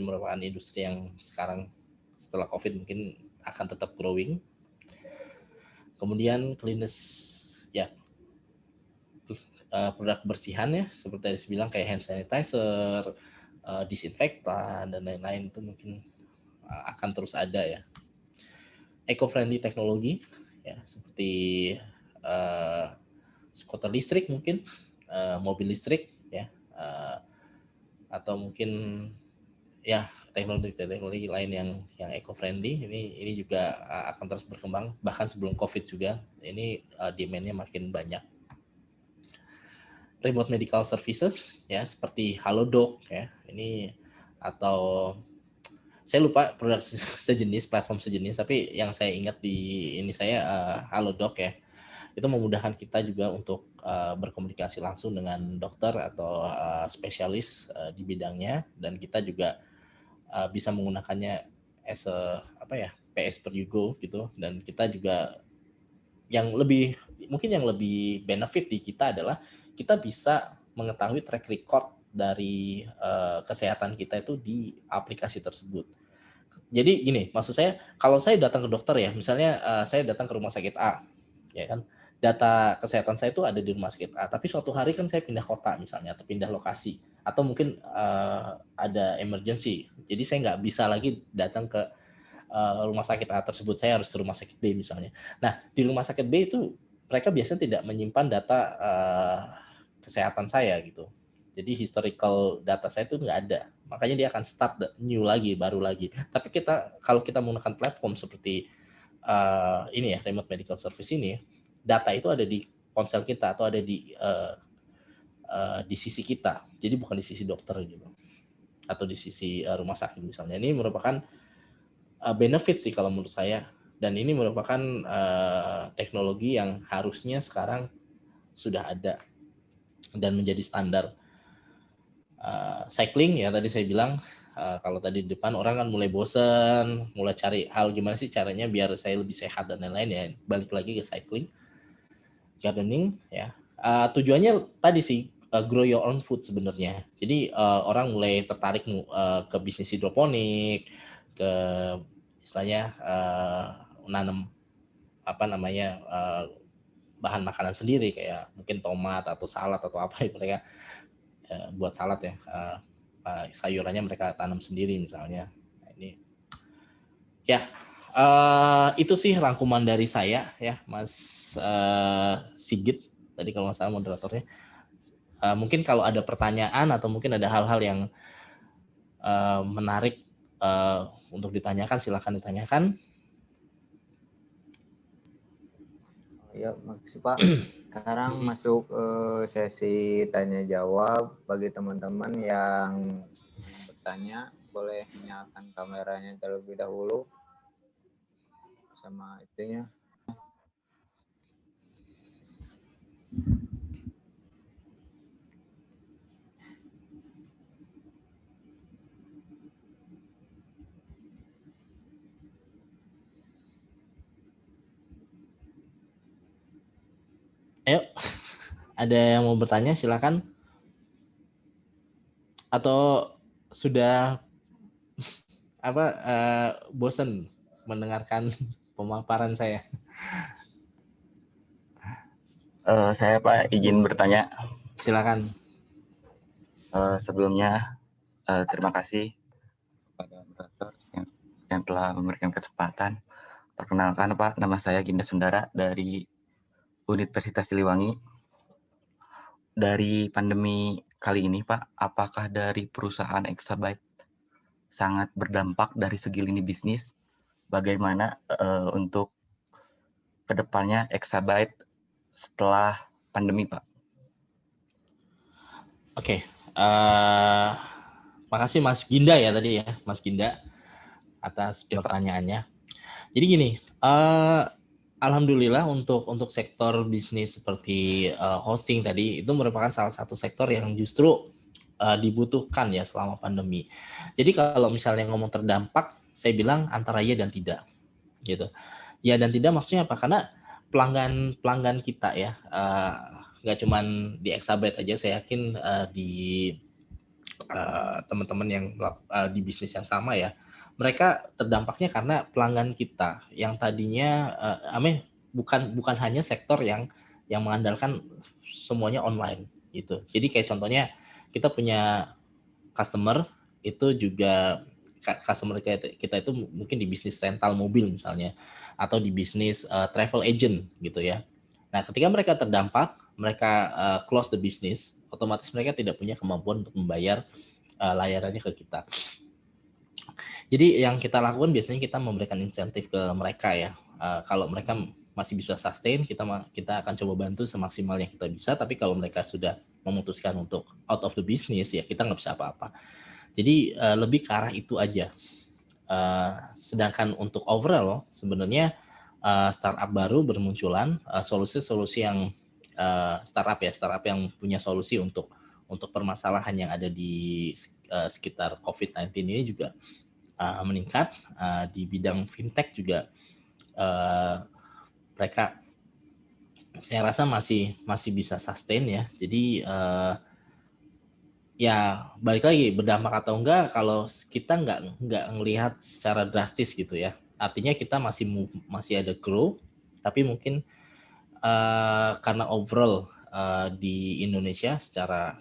merupakan industri yang sekarang setelah COVID mungkin akan tetap growing. Kemudian cleanliness ya, produk kebersihan ya seperti tadi bilang kayak hand sanitizer, disinfektan dan lain-lain itu mungkin akan terus ada ya. Eco-friendly teknologi ya seperti skuter listrik mungkin, mobil listrik ya, atau mungkin ya teknologi lain yang eco-friendly ini juga akan terus berkembang bahkan sebelum COVID juga ini demand-nya makin banyak. Remote medical services ya seperti Halodoc ya ini, atau saya lupa produk sejenis, platform sejenis, tapi yang saya ingat di ini saya Halodoc ya, itu memudahkan kita juga untuk berkomunikasi langsung dengan dokter atau spesialis di bidangnya, dan kita juga bisa menggunakannya as PS per you go gitu, dan kita juga yang lebih benefit di kita adalah kita bisa mengetahui track record dari kesehatan kita itu di aplikasi tersebut. Jadi gini, maksud saya kalau saya datang ke dokter ya, misalnya saya datang ke rumah sakit A, ya kan, data kesehatan saya itu ada di rumah sakit A, tapi suatu hari kan saya pindah kota misalnya atau pindah lokasi, atau mungkin ada emergency, jadi saya nggak bisa lagi datang ke rumah sakit A tersebut, saya harus ke rumah sakit B misalnya. Nah di rumah sakit B itu mereka biasanya tidak menyimpan data kesehatan saya gitu. Jadi historical data saya itu nggak ada. Makanya dia akan start new lagi, baru lagi. Tapi kalau kita menggunakan platform seperti ini ya, remote medical service ini, data itu ada di ponsel kita atau ada di sisi kita. Jadi bukan di sisi dokter gitu. Atau di sisi rumah sakit misalnya. Ini merupakan benefit sih kalau menurut saya. Dan ini merupakan teknologi yang harusnya sekarang sudah ada dan menjadi standar. Cycling ya tadi saya bilang, kalau tadi di depan orang kan mulai bosen, mulai cari hal gimana sih caranya biar saya lebih sehat dan lain-lain ya, balik lagi ke cycling. Gardening ya, tujuannya tadi sih grow your own food sebenarnya. Jadi orang mulai tertarik ke bisnis hidroponik, ke istilahnya nanam bahan makanan sendiri kayak mungkin tomat atau salad atau apa mereka buat salad ya, sayurannya mereka tanam sendiri misalnya. Ini ya itu sih rangkuman dari saya ya, Mas Sigit tadi kalau nggak salah moderatornya. Mungkin kalau ada pertanyaan atau mungkin ada hal-hal yang menarik untuk ditanyakan, silakan ditanyakan. Ya, makasih Pak. Sekarang masuk sesi tanya jawab. Bagi teman-teman yang bertanya, boleh menyalakan kameranya terlebih dahulu. Sama itunya. Ayo, ada yang mau bertanya silakan. Atau sudah bosan mendengarkan pemaparan saya? Saya Pak izin bertanya. Silakan. Sebelumnya terima kasih kepada moderator yang telah memberikan kesempatan. Perkenalkan Pak, nama saya Ginda Sundara dari Universitas Siliwangi. Dari pandemi kali ini Pak, apakah dari perusahaan Exabyte sangat berdampak dari segi lini bisnis? Bagaimana untuk kedepannya Exabyte setelah pandemi Pak? Oke, makasih Mas Ginda ya tadi ya, Mas Ginda atas pertanyaannya. Jadi gini, alhamdulillah untuk sektor bisnis seperti hosting tadi itu merupakan salah satu sektor yang justru dibutuhkan ya selama pandemi. Jadi kalau misalnya ngomong terdampak, saya bilang antara ya dan tidak gitu. Ya dan tidak maksudnya apa? Karena pelanggan kita ya nggak cuman di Exabyte aja, saya yakin di teman-teman yang di bisnis yang sama ya, mereka terdampaknya karena pelanggan kita yang tadinya bukan hanya sektor yang mengandalkan semuanya online gitu. Jadi kayak contohnya kita punya customer itu juga customer kita itu mungkin di bisnis rental mobil misalnya, atau di bisnis travel agent gitu ya. Nah, ketika mereka terdampak, mereka close the business, otomatis mereka tidak punya kemampuan untuk membayar layanannya ke kita. Jadi yang kita lakukan biasanya kita memberikan insentif ke mereka ya. Kalau mereka masih bisa sustain, kita akan coba bantu semaksimal yang kita bisa. Tapi kalau mereka sudah memutuskan untuk out of the business, ya kita nggak bisa apa-apa. Jadi lebih ke arah itu aja. Sedangkan untuk overall sebenarnya startup baru bermunculan, solusi-solusi yang startup yang punya solusi untuk permasalahan yang ada di sekitar COVID-19 ini juga meningkat. Di bidang fintech juga mereka saya rasa masih bisa sustain ya. Jadi ya balik lagi berdampak atau enggak, kalau kita nggak ngelihat secara drastis gitu ya. Artinya kita masih ada grow, tapi mungkin karena overall di Indonesia secara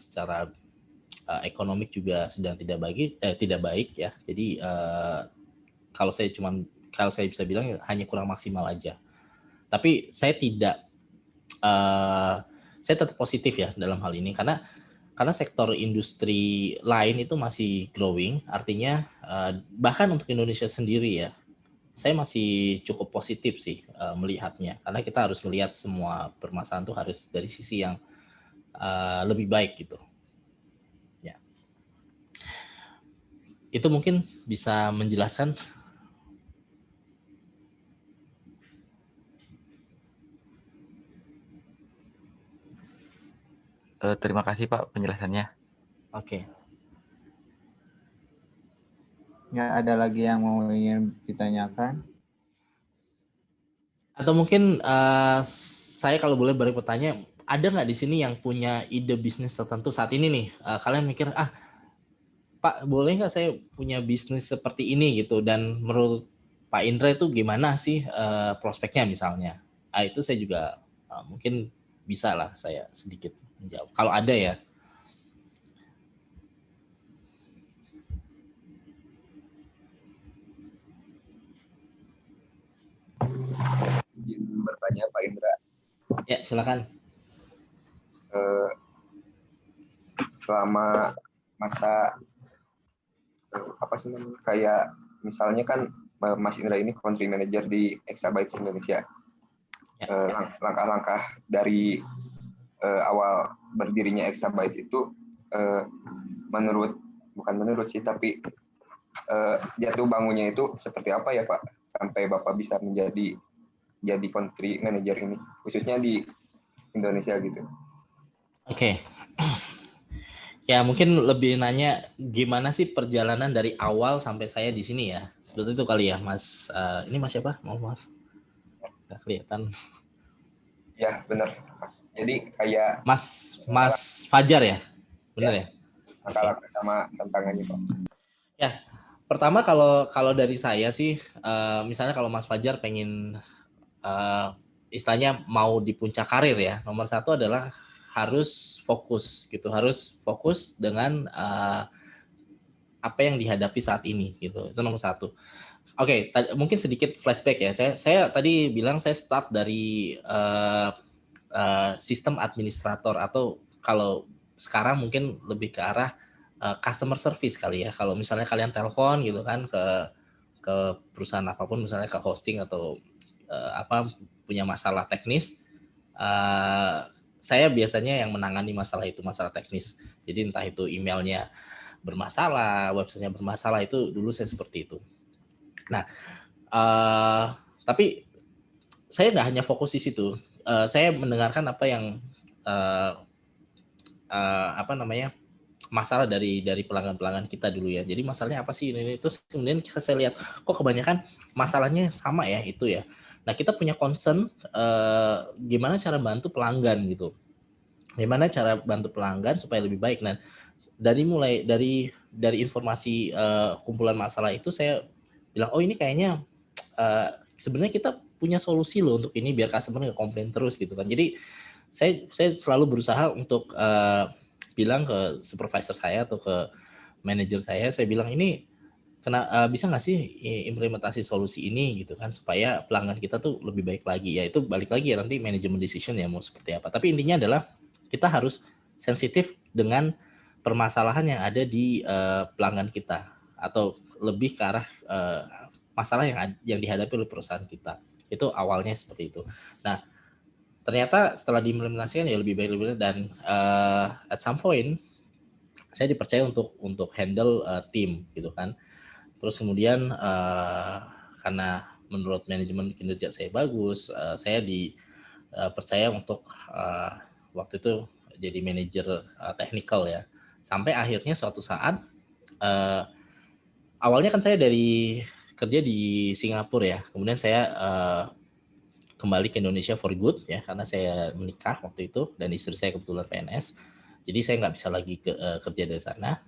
ekonomik juga sedang tidak baik ya. Jadi kalau saya bisa bilang hanya kurang maksimal aja. Tapi saya tetap positif ya dalam hal ini karena sektor industri lain itu masih growing, artinya bahkan untuk Indonesia sendiri ya, saya masih cukup positif sih melihatnya, karena kita harus melihat semua permasalahan itu harus dari sisi yang lebih baik gitu. Ya, itu mungkin bisa menjelaskan. Terima kasih Pak penjelasannya. Oke. Ya, ada lagi yang ingin ditanyakan? Atau mungkin saya kalau boleh balik bertanya, ada nggak di sini yang punya ide bisnis tertentu saat ini nih? Kalian mikir, Pak, boleh nggak saya punya bisnis seperti ini gitu? Dan menurut Pak Indra itu gimana sih prospeknya misalnya? Itu saya juga mungkin bisa lah saya sedikit menjawab. Kalau ada ya. Bertanya Pak Indra. Ya, silakan. Selama masa apa sih namanya, kayak misalnya kan Mas Indra ini country manager di Exabyte Indonesia. Langkah-langkah dari awal berdirinya Exabyte itu bukan menurut sih, tapi jatuh bangunnya itu seperti apa ya Pak, sampai Bapak bisa menjadi country manager ini, khususnya di Indonesia gitu. Oke. Ya mungkin lebih nanya gimana sih perjalanan dari awal sampai saya di sini ya. Seperti itu kali ya Mas. Ini Mas siapa? Maaf. Nggak kelihatan. Ya benar Mas. Jadi kayak Mas Fajar ya? Benar ya? Langkah-langkah sama tantangannya Pak. Ya, pertama kalau dari saya sih, misalnya kalau Mas Fajar pengen istilahnya mau di puncak karir ya, nomor satu adalah harus fokus gitu, harus fokus dengan apa yang dihadapi saat ini gitu, itu nomor satu. Oke, mungkin sedikit flashback ya, saya tadi bilang saya start dari sistem administrator, atau kalau sekarang mungkin lebih ke arah customer service kali ya. Kalau misalnya kalian telepon gitu kan ke perusahaan apapun, misalnya ke hosting atau punya masalah teknis, saya biasanya yang menangani masalah teknis. Jadi entah itu emailnya bermasalah, websitenya bermasalah, itu dulu saya seperti itu. Nah, tapi saya nggak hanya fokus di situ. Saya mendengarkan apa yang masalah dari pelanggan-pelanggan kita dulu ya. Jadi masalahnya apa sih ini? Terus kemudian saya lihat kok kebanyakan masalahnya sama ya itu ya. Nah kita punya concern gimana cara bantu pelanggan gitu. Gimana cara bantu pelanggan supaya lebih baik. Nah dari informasi kumpulan masalah itu saya bilang oh ini kayaknya sebenarnya kita punya solusi loh untuk ini biar customer nggak komplain terus gitu kan. Jadi saya selalu berusaha untuk bilang ke supervisor saya atau ke manajer saya bilang ini bisa nggak sih implementasi solusi ini gitu kan supaya pelanggan kita tuh lebih baik lagi ya itu balik lagi ya nanti manajemen decision ya mau seperti apa tapi intinya adalah kita harus sensitif dengan permasalahan yang ada di pelanggan kita atau lebih ke arah masalah yang dihadapi oleh perusahaan kita itu awalnya seperti itu. Nah ternyata setelah diimplementasikan ya lebih baik dan at some point saya dipercaya untuk handle tim gitu kan. Terus kemudian karena menurut manajemen kinerja saya bagus, saya dipercaya untuk waktu itu jadi manajer technical ya. Sampai akhirnya suatu saat awalnya kan saya dari kerja di Singapura ya. Kemudian saya kembali ke Indonesia for good ya karena saya menikah waktu itu dan istri saya kebetulan PNS jadi saya nggak bisa lagi kerja dari sana.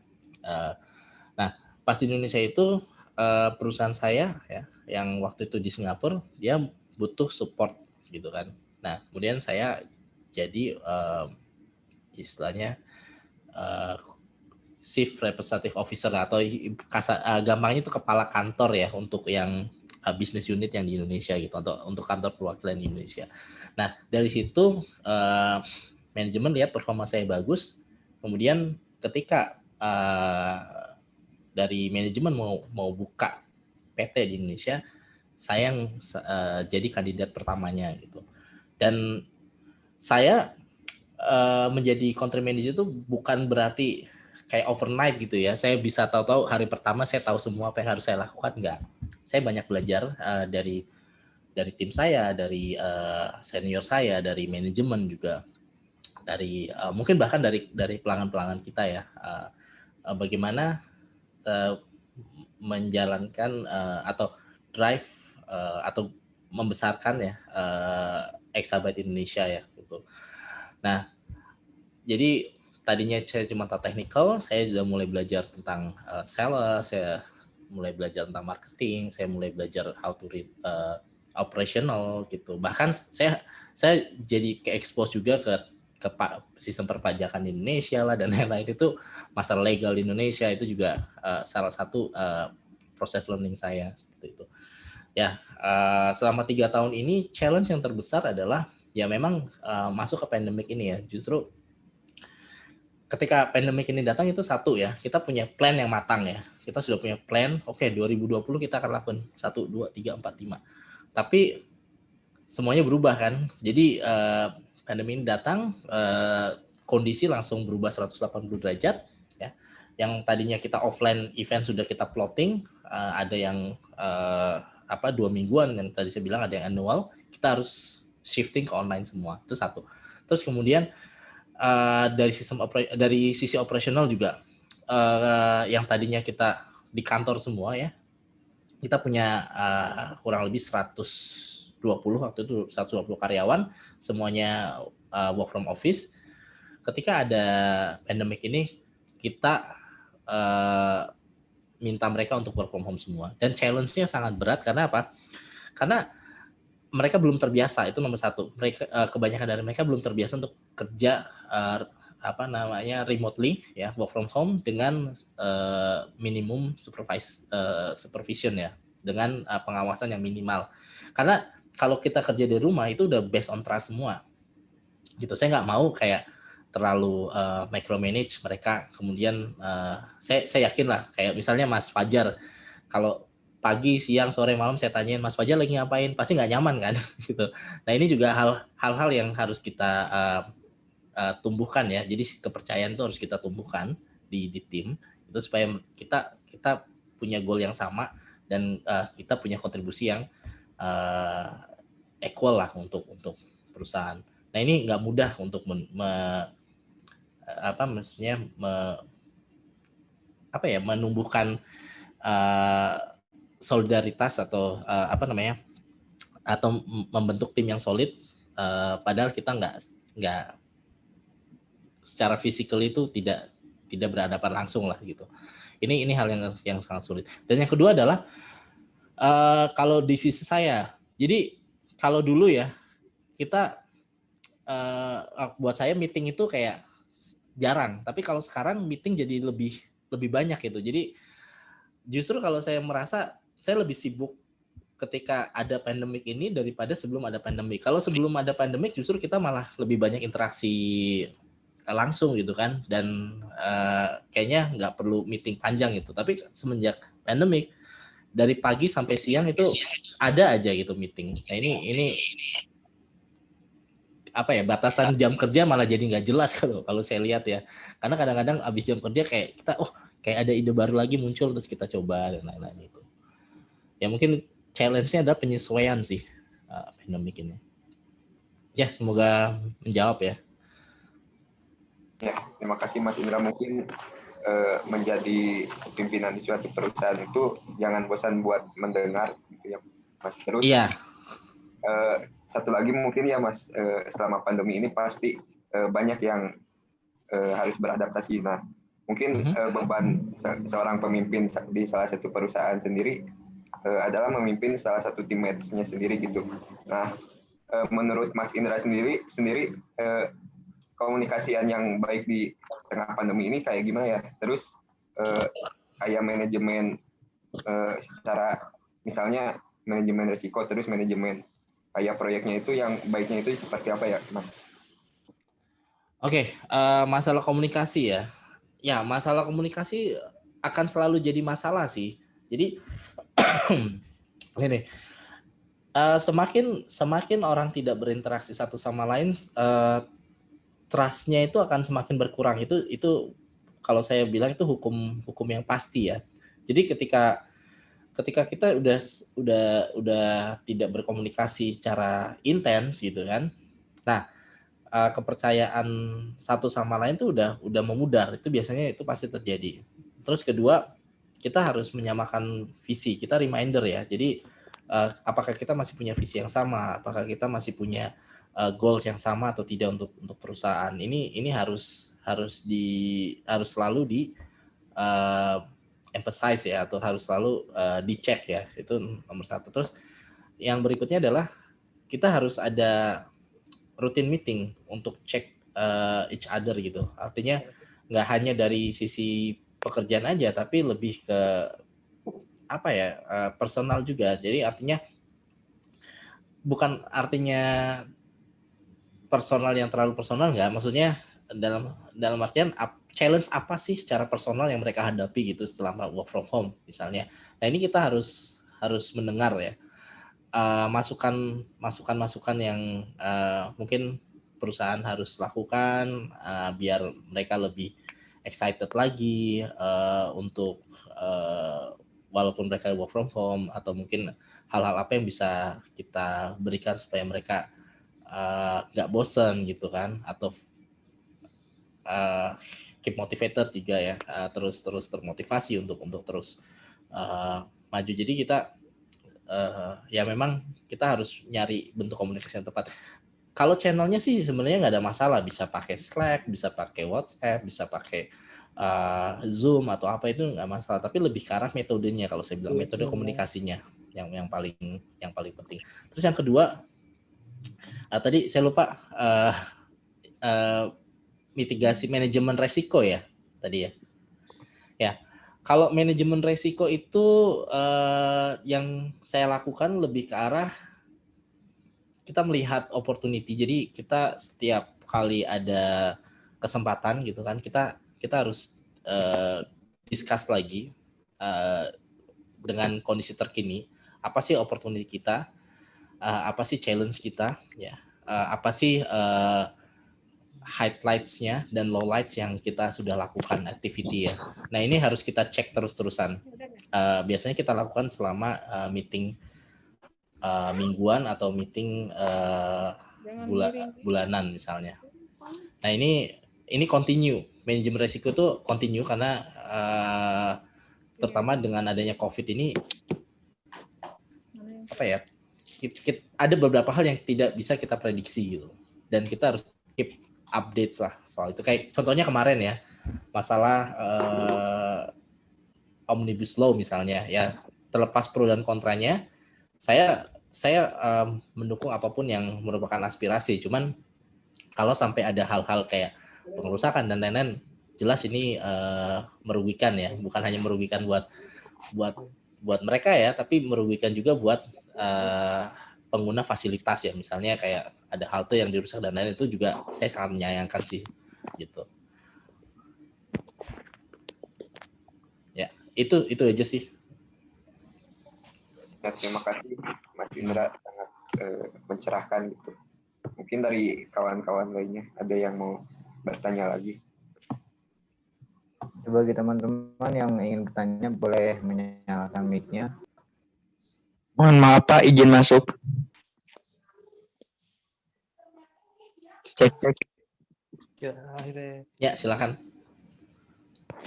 Nah pas di Indonesia itu perusahaan saya ya yang waktu itu di Singapura dia butuh support gitu kan. Nah kemudian saya jadi istilahnya chief representative officer atau gampangnya itu kepala kantor ya untuk yang business unit yang di Indonesia gitu atau untuk kantor perwakilan di Indonesia. Nah dari situ manajemen lihat performa saya bagus, kemudian ketika dari manajemen mau buka PT di Indonesia, saya yang jadi kandidat pertamanya gitu. Dan saya menjadi country manager itu bukan berarti kayak overnight gitu ya. Saya bisa tahu-tahu hari pertama saya tahu semua apa yang harus saya lakukan, enggak. Saya banyak belajar dari tim saya, dari senior saya, dari manajemen juga, dari mungkin bahkan dari pelanggan-pelanggan kita ya. Bagaimana menjalankan atau drive atau membesarkan ya Exabyte Indonesia ya gitu. Nah, jadi tadinya saya cuma technical, saya juga mulai belajar tentang sales, saya mulai belajar tentang marketing, saya mulai belajar how to read operational gitu. Bahkan saya jadi ke-expose juga ke sistem perpajakan di Indonesia lah dan lain-lain itu masalah legal di Indonesia itu juga salah satu proses learning saya seperti itu. Ya, selama 3 tahun ini challenge yang terbesar adalah ya memang masuk ke pandemik ini ya. Justru ketika pandemik ini datang itu satu ya, kita punya plan yang matang ya. Kita sudah punya plan, oke 2020 kita akan lakukan 1, 2, 3, 4, 5. Tapi semuanya berubah kan. Jadi pandemi ini datang, kondisi langsung berubah 180 derajat ya. Yang tadinya kita offline event sudah kita plotting, ada yang 2 mingguan yang tadi saya bilang ada yang annual, kita harus shifting ke online semua. Itu satu. Terus kemudian dari sisi operasional juga yang tadinya kita di kantor semua ya, kita punya kurang lebih 120 waktu itu 120 karyawan semuanya work from office. Ketika ada pandemik ini kita minta mereka untuk work from home semua dan challenge-nya sangat berat karena apa? Karena mereka belum terbiasa, itu nomor satu. Mereka kebanyakan dari mereka belum terbiasa untuk kerja remotely ya, work from home dengan minimum supervision ya, dengan pengawasan yang minimal. Karena kalau kita kerja di rumah itu udah based on trust semua. Gitu. Saya nggak mau kayak terlalu micromanage mereka. Kemudian saya yakin lah kayak misalnya Mas Fajar kalau pagi, siang, sore, malam saya tanyain Mas Fajar lagi ngapain, pasti nggak nyaman kan gitu. Nah ini juga hal-hal yang harus kita tumbuhkan ya. Jadi kepercayaan itu harus kita tumbuhkan di tim itu supaya kita punya goal yang sama dan kita punya kontribusi yang equal lah untuk perusahaan. Nah ini nggak mudah untuk menumbuhkan solidaritas atau atau membentuk tim yang solid, padahal kita nggak secara fisikal itu tidak berhadapan langsung lah gitu. Ini hal yang sangat sulit. Dan yang kedua adalah kalau di sisi saya, jadi kalau dulu ya kita buat saya meeting itu kayak jarang, tapi kalau sekarang meeting jadi lebih banyak gitu. Jadi justru kalau saya merasa saya lebih sibuk ketika ada pandemik ini daripada sebelum ada pandemik. Kalau sebelum ada pandemik justru kita malah lebih banyak interaksi langsung gitu kan, dan kayaknya nggak perlu meeting panjang gitu. Tapi semenjak pandemik dari pagi sampai siang itu ada aja gitu meeting. Nah ini batasan jam kerja malah jadi nggak jelas kalau saya lihat ya. Karena kadang-kadang abis jam kerja kayak kita kayak ada ide baru lagi muncul terus kita coba dan lain-lain itu. Ya mungkin challenge-nya adalah penyesuaian sih pandemik ini. Ya semoga menjawab ya. Ya, terima kasih Mas Indra. Mungkin menjadi pimpinan di suatu perusahaan itu jangan bosan buat mendengar gitu ya Mas. Terus iya. Satu lagi mungkin ya Mas, selama pandemi ini pasti banyak yang harus beradaptasi. Nah mungkin beban seorang pemimpin di salah satu perusahaan sendiri adalah memimpin salah satu teammates-nya sendiri gitu. Nah menurut Mas Indra sendiri komunikasian yang baik di tengah pandemi ini kayak gimana ya? Terus kayak manajemen secara misalnya manajemen risiko, terus manajemen kayak proyeknya itu yang baiknya itu seperti apa ya, Mas? Oke, masalah komunikasi ya. Ya, masalah komunikasi akan selalu jadi masalah sih. Jadi ini semakin orang tidak berinteraksi satu sama lain, trust-nya itu akan semakin berkurang. Itu kalau saya bilang itu hukum yang pasti ya. Jadi ketika kita udah tidak berkomunikasi secara intens gitu kan. Nah, kepercayaan satu sama lain tuh udah memudar. Itu biasanya itu pasti terjadi. Terus kedua, kita harus menyamakan visi. Kita reminder ya. Jadi apakah kita masih punya visi yang sama? Apakah kita masih punya goals yang sama atau tidak untuk perusahaan? Ini harus selalu di emphasize ya, atau harus selalu dicek ya. Itu nomor satu. Terus yang berikutnya adalah kita harus ada rutin meeting untuk cek each other gitu. Artinya nggak hanya dari sisi pekerjaan aja, tapi lebih ke personal juga. Jadi artinya bukan artinya personal yang terlalu personal, nggak. Maksudnya dalam artian challenge apa sih secara personal yang mereka hadapi gitu setelah work from home misalnya. Nah ini kita harus mendengar ya masukan yang mungkin perusahaan harus lakukan biar mereka lebih excited lagi untuk walaupun mereka work from home, atau mungkin hal-hal apa yang bisa kita berikan supaya mereka nggak bosen gitu kan, atau keep motivated juga ya, terus termotivasi untuk terus maju. Jadi kita ya memang kita harus nyari bentuk komunikasi yang tepat. Kalau channelnya sih sebenarnya nggak ada masalah, bisa pakai Slack, bisa pakai WhatsApp, bisa pakai Zoom atau apa, itu nggak masalah. Tapi lebih ke arah metodenya, kalau saya bilang metode komunikasinya yang paling penting. Terus yang kedua, tadi saya lupa mitigasi manajemen resiko ya tadi ya. Ya, kalau manajemen resiko itu yang saya lakukan lebih ke arah kita melihat opportunity. Jadi kita setiap kali ada kesempatan gitu kan, kita harus discuss lagi dengan kondisi terkini, apa sih opportunity kita, apa sih challenge kita, ya, apa sih highlights-nya dan lowlights yang kita sudah lakukan activity ya. Nah ini harus kita cek terus-terusan. Biasanya kita lakukan selama meeting mingguan atau meeting bulanan misalnya. Nah ini continue, manajemen resiko itu continue karena terutama dengan adanya COVID ini, apa ya? Ada beberapa hal yang tidak bisa kita prediksi gitu, dan kita harus keep updates lah soal itu. Kayak contohnya kemarin ya, masalah Omnibus Law misalnya, ya terlepas pro dan kontranya, saya mendukung apapun yang merupakan aspirasi. Cuman kalau sampai ada hal-hal kayak pengerusakan dan lain-lain, jelas ini merugikan ya, bukan hanya merugikan buat mereka ya, tapi merugikan juga buat pengguna fasilitas ya, misalnya kayak ada halte yang dirusak dan lain-lain, itu juga saya sangat menyayangkan sih gitu. Ya, itu aja sih. Ya, terima kasih Mas Indra, sangat mencerahkan gitu. Mungkin dari kawan-kawan lainnya ada yang mau bertanya lagi. Bagi teman-teman yang ingin bertanya boleh menyalakan mic-nya. Mohon maaf Pak, izin masuk. Cek. Ya, silakan.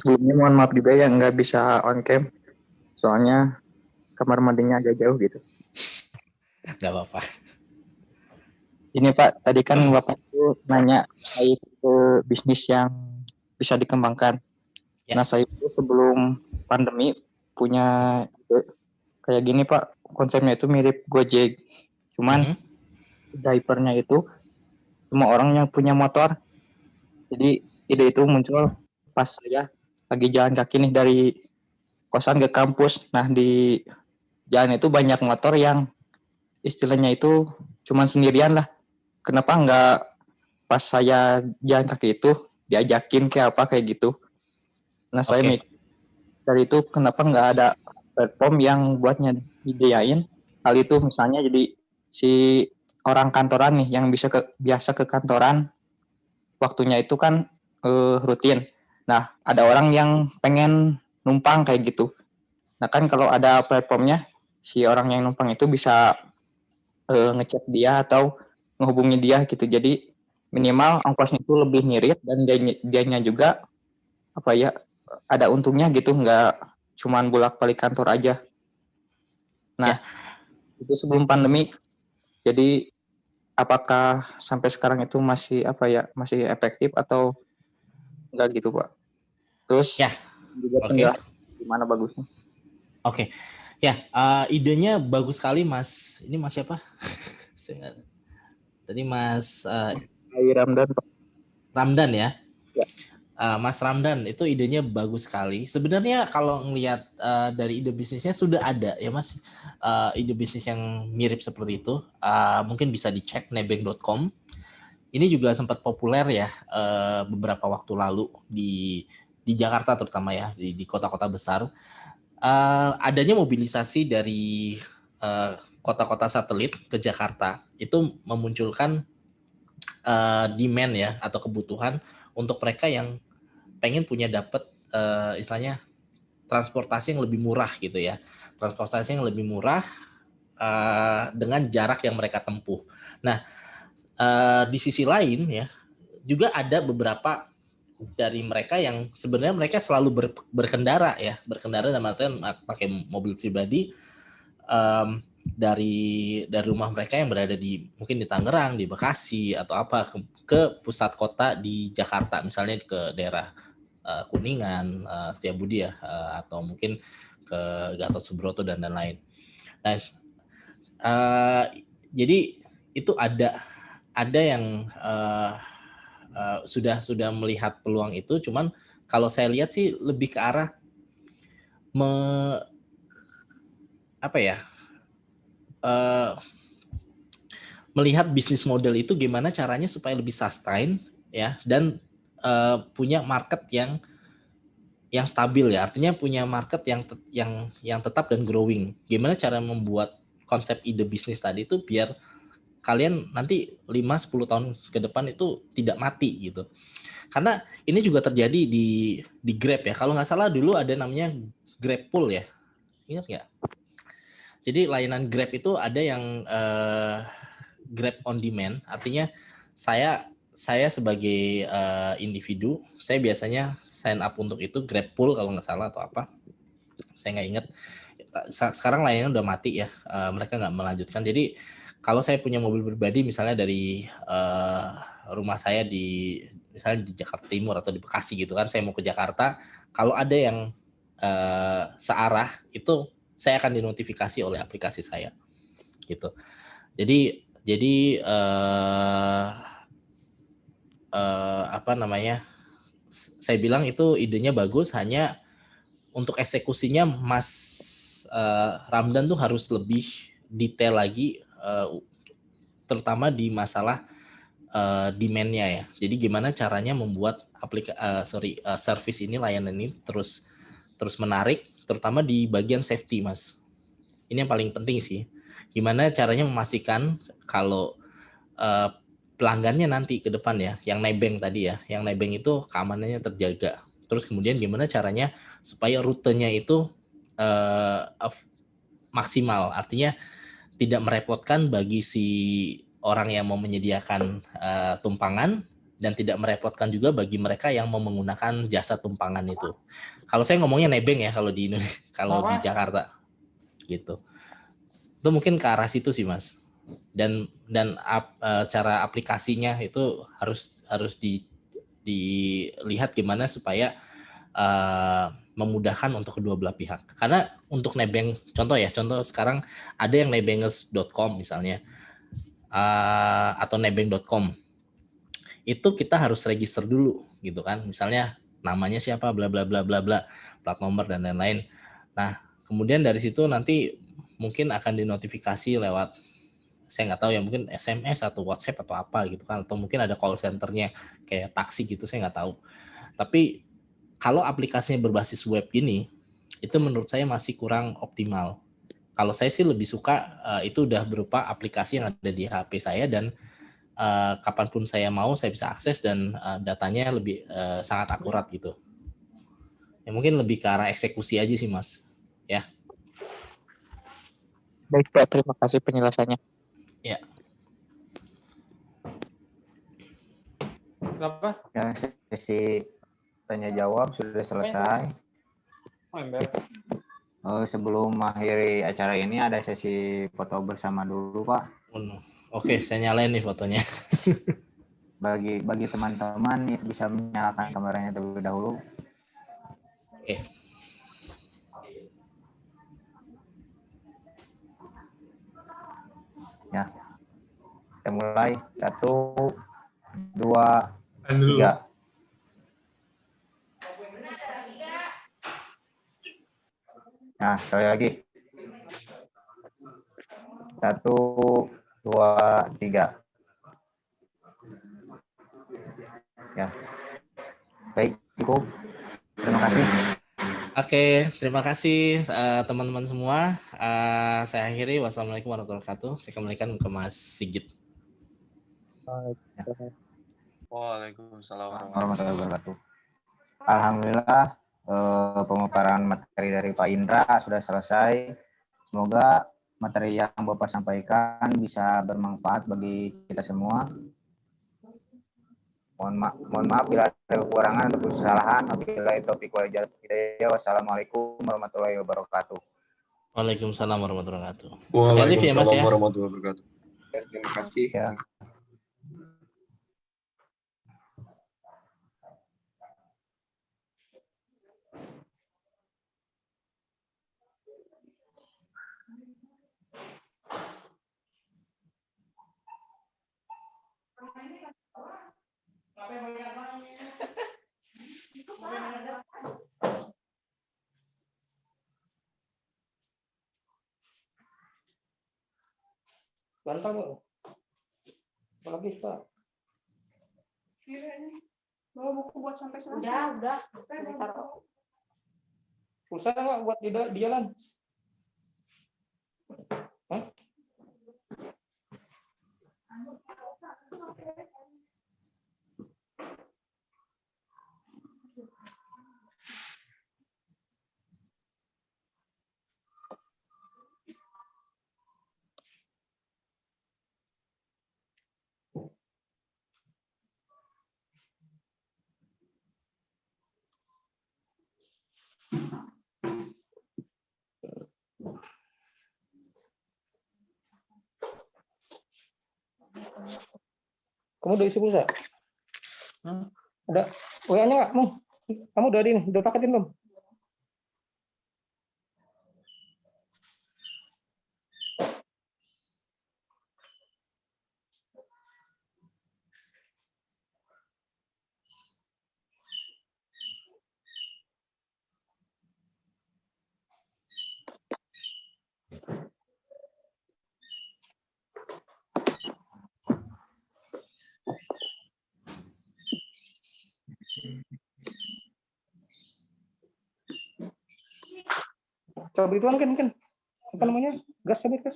Sebelumnya mohon maaf juga ya nggak bisa on cam. Soalnya kamar mandinya agak jauh gitu. Nggak apa-apa. Ini Pak, tadi kan Bapak itu nanya terkait ke bisnis yang bisa dikembangkan. Ya. Nah, saya itu sebelum pandemi punya ide kayak gini Pak. Konsepnya itu mirip Gojek. Cuman drivernya itu semua orang yang punya motor. Jadi ide itu muncul pas saya lagi jalan kaki nih dari kosan ke kampus. Nah, di jalan itu banyak motor yang istilahnya itu cuman sendirian lah. Kenapa nggak pas saya jalan kaki itu diajakin kayak apa kayak gitu. Nah, saya mikir dari itu kenapa nggak ada platform yang buatnya ideain hal itu, misalnya jadi si orang kantoran nih yang biasa ke kantoran waktunya itu kan rutin. Nah, ada orang yang pengen numpang kayak gitu. Nah, kan kalau ada platformnya, si orang yang numpang itu bisa ngechat dia atau ngehubungi dia gitu. Jadi minimal ongkosnya itu lebih ngirit dan dianya juga apa ya, ada untungnya gitu, nggak cuman bolak-balik kantor aja. Nah, itu sebelum pandemi. Jadi apakah sampai sekarang itu masih masih efektif atau enggak gitu Pak? Terus juga gimana bagusnya? Oke. Ya, idenya bagus sekali Mas. Ini Mas siapa? Tadi Mas Ramdan Pak. Ramdan ya? Ya. Mas Ramdan, itu idenya bagus sekali. Sebenarnya kalau ngelihat dari ide bisnisnya sudah ada ya Mas, ide bisnis yang mirip seperti itu. Mungkin bisa dicek nebeng.com. Ini juga sempat populer ya beberapa waktu lalu di Jakarta terutama ya, di kota-kota besar. Adanya mobilisasi dari kota-kota satelit ke Jakarta itu memunculkan demand ya atau kebutuhan untuk mereka yang pengen dapat istilahnya transportasi yang lebih murah gitu ya, transportasi yang lebih murah dengan jarak yang mereka tempuh. Nah, di sisi lain ya juga ada beberapa dari mereka yang sebenarnya mereka selalu berkendara dalam artian pakai mobil pribadi dari rumah mereka yang berada mungkin di Tangerang, di Bekasi atau apa ke pusat kota di Jakarta, misalnya ke daerah Kuningan, Setiabudi ya, atau mungkin ke Gatot Subroto dan lain-lain. Nah, jadi itu ada yang sudah melihat peluang itu, cuman kalau saya lihat sih lebih ke arah melihat bisnis model itu gimana caranya supaya lebih sustain ya, dan punya market yang stabil ya, artinya punya market yang tetap dan growing. Gimana cara membuat konsep ide bisnis tadi itu biar kalian nanti 5-10 tahun ke depan itu tidak mati gitu. Karena ini juga terjadi di Grab ya. Kalau nggak salah dulu ada namanya Grab Pool ya. Ingat nggak? Jadi layanan Grab itu ada yang Grab on demand. Artinya saya saya sebagai individu, saya biasanya sign up untuk itu GrabPool kalau nggak salah atau apa, saya nggak ingat. Sekarang layannya udah mati ya, mereka nggak melanjutkan. Jadi kalau saya punya mobil pribadi, misalnya dari rumah saya misalnya di Jakarta Timur atau di Bekasi gitu kan, saya mau ke Jakarta, kalau ada yang searah itu saya akan dinotifikasi oleh aplikasi saya gitu. Jadi apa namanya? Saya bilang itu idenya bagus, hanya untuk eksekusinya Mas Ramdan tuh harus lebih detail lagi, terutama di masalah demand-nya ya. Jadi gimana caranya membuat service ini, layanan ini terus menarik, terutama di bagian safety, Mas. Ini yang paling penting sih. Gimana caranya memastikan kalau pelanggannya nanti ke depan ya, yang nebeng tadi ya, yang nebeng itu keamanannya terjaga. Terus kemudian gimana caranya supaya rutenya itu maksimal, artinya tidak merepotkan bagi si orang yang mau menyediakan tumpangan, dan tidak merepotkan juga bagi mereka yang mau menggunakan jasa tumpangan itu. Kalau saya ngomongnya nebeng ya kalau di kalau di Jakarta gitu. Itu mungkin ke arah situ sih, Mas. Dan cara aplikasinya itu harus dilihat gimana supaya memudahkan untuk kedua belah pihak. Karena untuk nebeng, contoh sekarang ada yang nebengers.com misalnya, atau nebeng.com, itu kita harus register dulu gitu kan. Misalnya namanya siapa, bla bla bla bla bla, plat nomor dan lain-lain. Nah, kemudian dari situ nanti mungkin akan dinotifikasi lewat, saya nggak tahu ya, mungkin SMS atau WhatsApp atau apa gitu kan, atau mungkin ada call centernya kayak taksi gitu, saya nggak tahu. Tapi kalau aplikasinya berbasis web gini, itu menurut saya masih kurang optimal. Kalau saya sih lebih suka itu udah berupa aplikasi yang ada di HP saya, dan kapanpun saya mau saya bisa akses, dan datanya lebih sangat akurat gitu. Ya mungkin lebih ke arah eksekusi aja sih, Mas. Ya. Baik Pak, terima kasih penjelasannya. Ya. Kenapa? Ya, sesi tanya jawab sudah selesai. Sebelum mengakhiri acara ini ada sesi foto bersama dulu, Pak. Oke, saya nyalain nih fotonya. Bagi teman-teman bisa menyalakan kameranya terlebih dahulu. Oke. Ya. Kita mulai. 1, 2, 3. Nah, sekali lagi. 1, 2, 3. Ya. Baik, cukup. Terima kasih. Oke, terima kasih teman-teman semua. Saya akhiri. Wassalamualaikum warahmatullahi wabarakatuh. Saya kembalikan ke Mas Sigit. Waalaikumsalam warahmatullahi wabarakatuh. Alhamdulillah, pemaparan materi dari Pak Indra sudah selesai. Semoga materi yang Bapak sampaikan bisa bermanfaat bagi kita semua. Mohon maaf bila ada kekurangan atau kesalahan. Wabillahi taufiq wal hidayah. Wassalamualaikum warahmatullahi wabarakatuh. Waalaikumsalam warahmatullahi wabarakatuh. Waalaikumsalam warahmatullahi wabarakatuh. Terima kasih. Ya. Bantah, Pak. Habis, Pak. Bawa buku buat sampai selesai. Udah. Pulsa nggak buat di jalan? Hah? Kamu udah isi pulsa? Ada WA-nya nggak? Kamu udah paketin belum? Coba berituan kan apa namanya, gas sabit gas.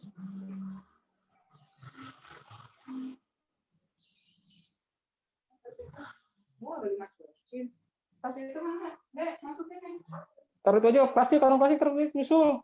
Tas itu mana? Dek, masukin nih. Taruh itu aja, plastik, karung plastik terus nyusul.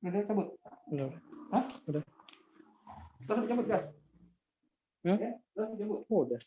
Udah cabut? Udah. Hah? Udah. Terus cabut gas? Ya, terus cabut. Oh, udah.